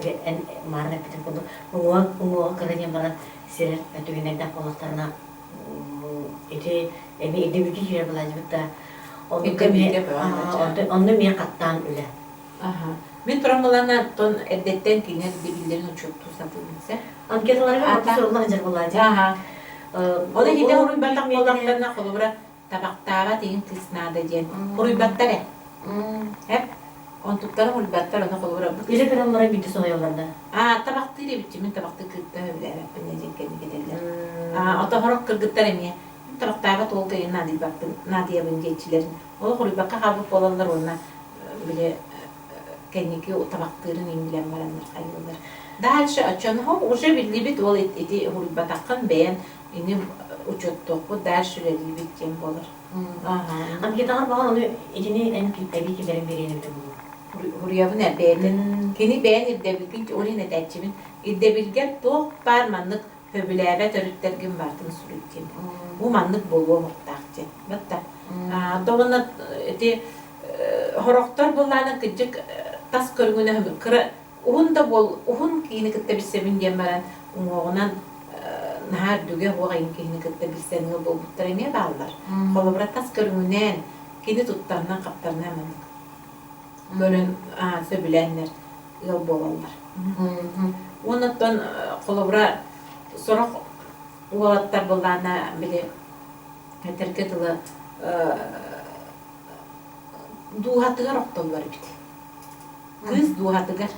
марна питер болду. Оңоо көрөндөр баран сер өтүгүнөн болоктарына эти эми эдебики кире булажыбыта. Онны мен каттан үле. Мен турамалана тон эдеттен кинер дебилдерин учупту сатылмаса. Анкеталарга атысырлар жер булажы. Оны хиде уруйбаттак боллактарына колубура табактаава деген кыснада ден. Уруйбаттар Хеп онтуктары уруйбаттар оны колубура. Иле кырамлара бити союларда. Табакты ile bitti. Мен табакты кыргытта билер. Бене жекени кетелер. Ата хорок кыргыттар эме. Табактаава толгайын нади бактын, надия бен жетчилерин. Ол уруйбакка кабып болалар ona биле кеники табактырын имилен барандар кайылдар. Дальше очонхо уже билибит ол эти уруйбатаккан бен ini uçuttuk bu ders süreli bittiğim olur. Anketar bağlı onu içini en tabii ki benim birine de bu. Huriyavı ne beğendin? Kini beğenir de bilginç oraya ne derçimin. İdde bilgen doğ parmanlık höbüleve törütlergin vartın sürütüm. Bu manlık bolu muhtaççı. Batta. Doğuna eti horoktor bunlarla kıcık tas körgüne kıra uhun da bol uhun kini kıtta bir sevin diyemaren uğunan nahar düge hoğayın kini kıtta bilsen yol bolbutlarına bağlar. Kolobra tas körgünen kini tuttarına kaptarına hemenlik. Görün söbülenler yol bolanlar. Ondan kolobra sonra Уолаттар буллана биле хәтерге тылы дуһатыгар октоллар бит. Кыз дуһатыгар.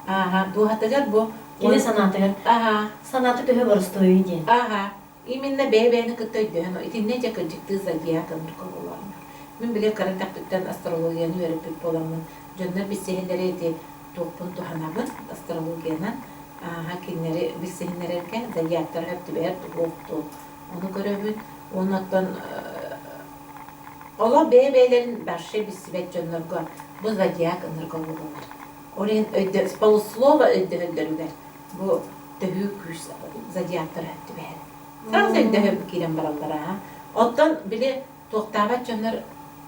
Ага, дуһатыгар бу. Кини санатыгар. Ага, Санаты төһө борустой ден. ага. Именно бәбәне көтөйдө. Но итинне же кыжыкты зодиакын кылгылар. Мен биле карантактан астрологияны өйрәтеп боламын. Жоннор бисеһеләре эти топун туханабын астрологияны. Ага, киннәре бисеһеләргә зодиактар хәттебәр тукту. Onu görübün, ondan ola bebelerin başı bir sibet canlarga bu zodiak ınırga bulurlar. Oraya öde, spoluslova ödehöllerler. Bu dehü küs zodiaklar etti be. Sen sen dehü kiren barallara ha. Ondan bile toktavat canlar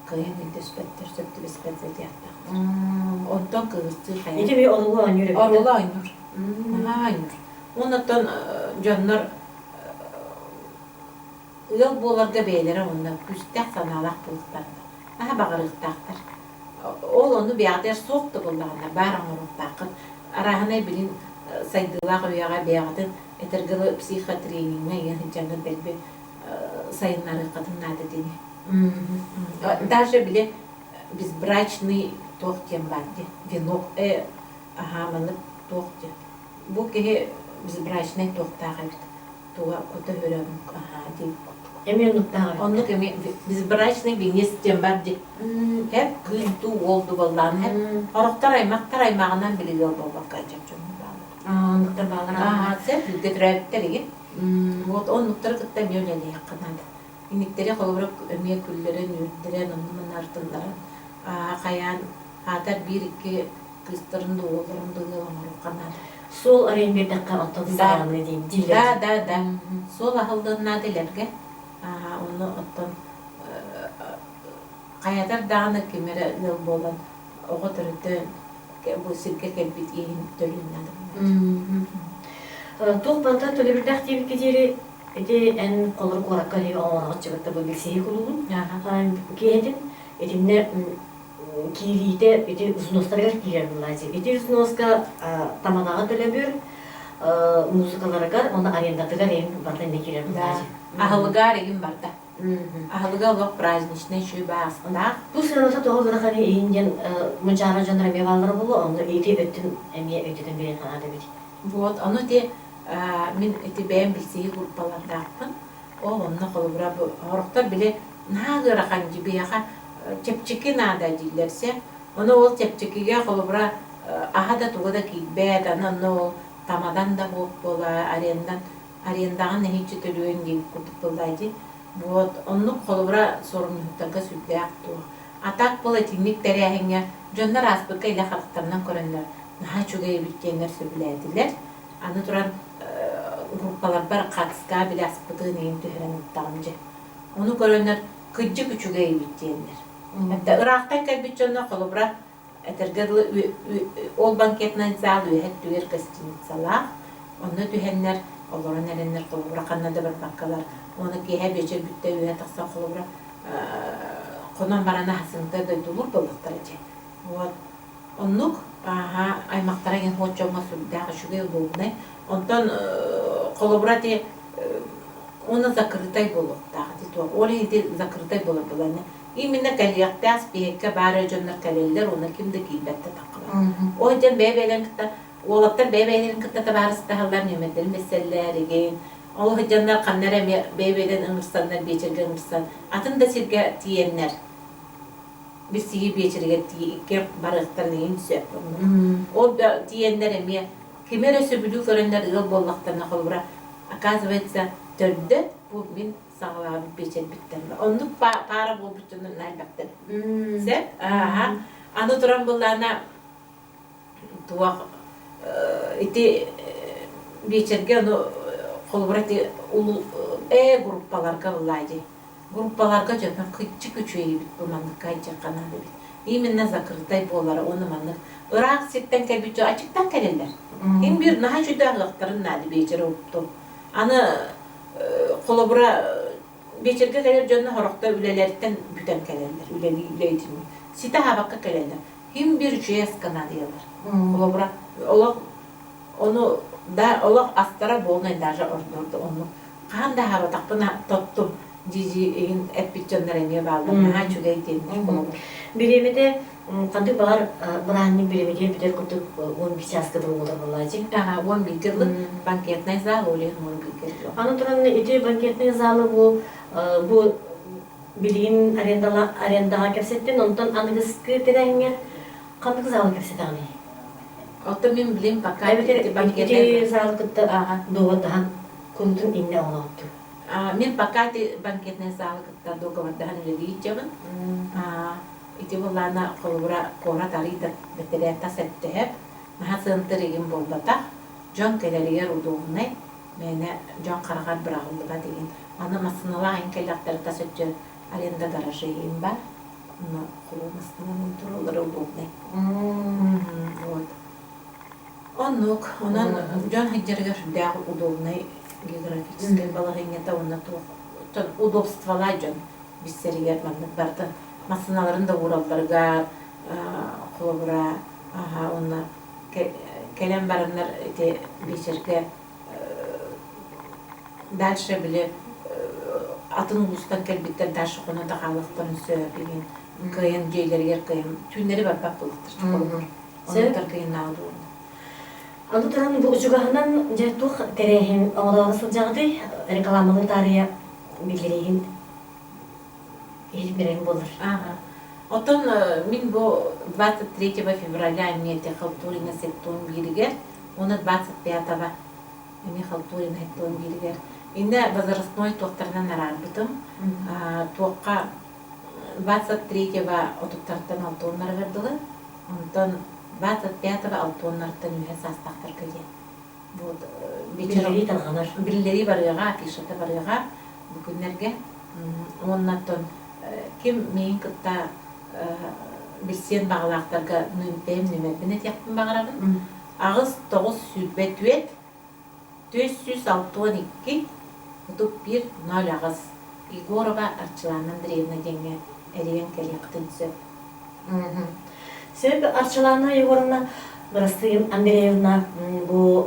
kıyın elde spettir, söktü bir spet zodiaklar. Ondan kıvırtı kayın. İti bir oluğu oynur. Orula oynur. Aha oynur. Ondan canlar yol bolarga beylere onda küstek sanalak bulutlarında. Aha bağırıqtaqtır. Ol onu beyağder soğuktu bullarında, barın uruqtaqır. Arahına bilin saydılaq uyağa beyağdın etergili psixiatriyinine yanıcanı belbi sayınları kadınladı deni. Даже bile biz брачный toqtiyem vardı. Vinok aha manıp toqti. Bu kehe biz брачный toqtağı tuğa kutu hörüm aha deyip. Emin nuktağı. Onu kemi biz брачный вместе vardı. Hep kıyıntı oldu vallahi. Hep arıqtar aymağından bile yol babak kaçak çoğun. Nuktar bağlar. Aha sen götürüpler iyi. Вот он nuktar kıtta miyoleli yakınadı. İnikleri kolarak ömeye küllerin, yürüdüren, onun ardınların. Kayan, hatar bir iki kızların da oğulların da yılamar kanadı. Sol arayın bir dakika otadı sağlamını diyeyim. Da. Sol ahıldığın nadelerge. Onu ottan kayatar dağını kemere yıl bolan. Oğa törüdü bu sirke kelbit yiyin dölünnadı. Тух банда төле бир дах тип кетери эти эн колор коракка ди оона чыгытта бу билсеги кулугун. Киедин этимне кирите эти узностарга кирер булайзы. Эти узноска тамадага төле бир музыкаларга оны арендатыга рен банда не кирер булайзы. Ahılgar egin barda. Ahılgar lok праздничный şu bağısında. Бу сырата того гырахани инден мынчара жандара меваллар болу, onu эти өттүн эмие өтөдөн берен канады бит. Вот, onu de min eti beğen bilseyi gruppalarda yaptım. O onunla kolubra bu horuklar bile nağıra kancı bir yaka çepçiki nada dillerse onu o çepçikiye kolubra aha da tuğda ki beğen o tamadan da bu bola arendan ne hiç tülüğün gibi kutup bulaydı. Вот, onu kolubra sorumluluklarga sürdü yaptı. Atak bola teknik tereyahenge jonlar asbıka ile halklarından koranlar. Naha çögeyi bitkenler söylediler. Anı duran gruppalar var katska bile asbıdığın eğim tühüren uttağımcı. Onu görenler kıcı küçügeyi bitkenler. Hatta Irak'ta kalbitçonlar kolubra etergedli ol banketine zalı hep tüyer kastinitsalar. Onu tühenler Allah'ın erenler kolubra kanada bir bakkalar. Onu ki hep becer bütte üye taksa kolubra konan barana hasında da dulur balıktarıcı. Onluk аймактара ген хочома сүрдәгы шугай булгыны. Онтан коллаборати оны закрытай булып тагы то. Оле ди закрытай булып буланы. Именно калияктас бекке бары жоннар калеллер, оны кимде кийбетте такылар. О жен бебелен китта, олаттар бебелен китта табарыста халлар немедер меселләриген. Ол жоннар каннара бебелен ыңырсаннар бечерге ыңырсан. Атын да сирге тиеннер. Bir siyi geçirge ki barıqtan neyin söp. O diyenler emiye kimere söbülü görenler yol bollaktan kolbura. Оказывается, törde bu bin sağlam becer bitten. Onluk para bu bütünün elbette. Sen anı duran bulana tuğa iti becerge onu kolbura ti ulu gruppalarga bulaydı. Gruppalarga canlar küçük küçüğü bit bulmanlık kayacak kanalı bit. İminne zakırtay boğulara onu manlık. Irak sitten kelbitçi açıktan keleller. Hem bir naha şüde ağlıkların nadi becer oluptu. Anı kolobura becerge keler canlı horokta ülelerden büten keleller. Üleydim. Sita habakka keleller. Hem bir cüyes kanalı yalar. Kolobura onu da astara boğunay darca ordurdu onu. Kaan da hava takpına toptum. Cici etbitçönlerine bağlı. Ha çüge ittiğini kulağı. Биремете кандай бар бранни биремете битер кутуп 11 часка болар булажы. Ага, 11 гырлы банкетный зал оле 11 гырлы. Аны туран ити банкетный залы бу билин арендага кепсеттен онтон аныгыскы тереңер кандык залы кепсетани. Отто мен билем пока Ити банкетный залы кытта Ага. доводан күндүн инне олопту. Мен пока банкетный зал кытта договордахан левичевын. Ити булана колбура кора тарида бетерята сеттеп. Маха сынтырыгын болбата. Жон келеригер удугунай. Мене жон карагар бирагылдыга деген. Аны масынала айнкелактар тасычы аренда гаражыйым бар. Но колумастынын турулары удугунай. Вот. Оннук, онан жон хиджерге шудяг удобный географический положение-то он то удобствола жон биссеригер магнит барды. Масыналарын да уралларга колобура онна келем барындар эти бечерге дальше биле атын улустан келбиттер дальше кона да халыктарын сөйлеген кыйын жейлергер кыйын түннери барбак болуптур. Онтар кыйын алды. Аны туран бу учугахынан жертух терехин оңдоосу жагды рекламаны тария билерин берен болар. Отон мен бу 23 февраля эмнете халтурина сеттон биригер, оны 25-го эми халтурина сеттон биригер. Инде возрастной тоқтардан арарбытым. Тоққа 23-го отуктартан алтоннар вердылы. Онтон 25-го алтоннартан үһе састақтар кеге. Вот Билери талганар. Биллери барыга, афишата барыга бүкүннерге. Оннаттон ким мен кытта билсен багалактарга нүмпем нүмепине тяктын багарабын. Агыз 9 сүрбетүет 462 утуп 1 0 агыз. Егорова Арчилана Андреевна денге эрен келектин сөп. Себеби Арчилана Егоровна Растыгин Андреевна бу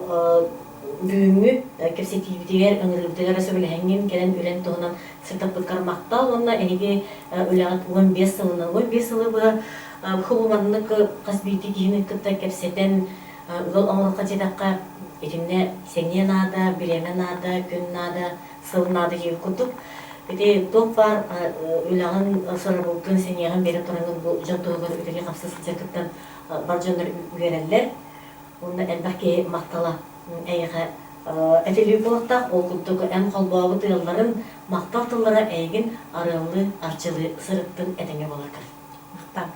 бүгүнгү кепсетибитигер өңүрлүктөгөр сөбүлһәңген келен үлен тоонан сыртап быткармакта онна эниге үләгат 15 сылынан 15 сылы бу хубуманнык касбити кийини кытта кепсетен ыл оңолукка жетакка итинне сеңе нада биреме нада күн нада сыл нада киіп кутуп эти топ бар үләгын сырбултун сеңеген бере турангын бу жонтогор үтеге капсыз жакыттан бар жондар үгереллер онда элбаке мактала эйге этели болакта окуттугу эм колбообу тыылларын мактал тыллара эйгин арылы арчылы сырыттын этеңе болакар. Мактап.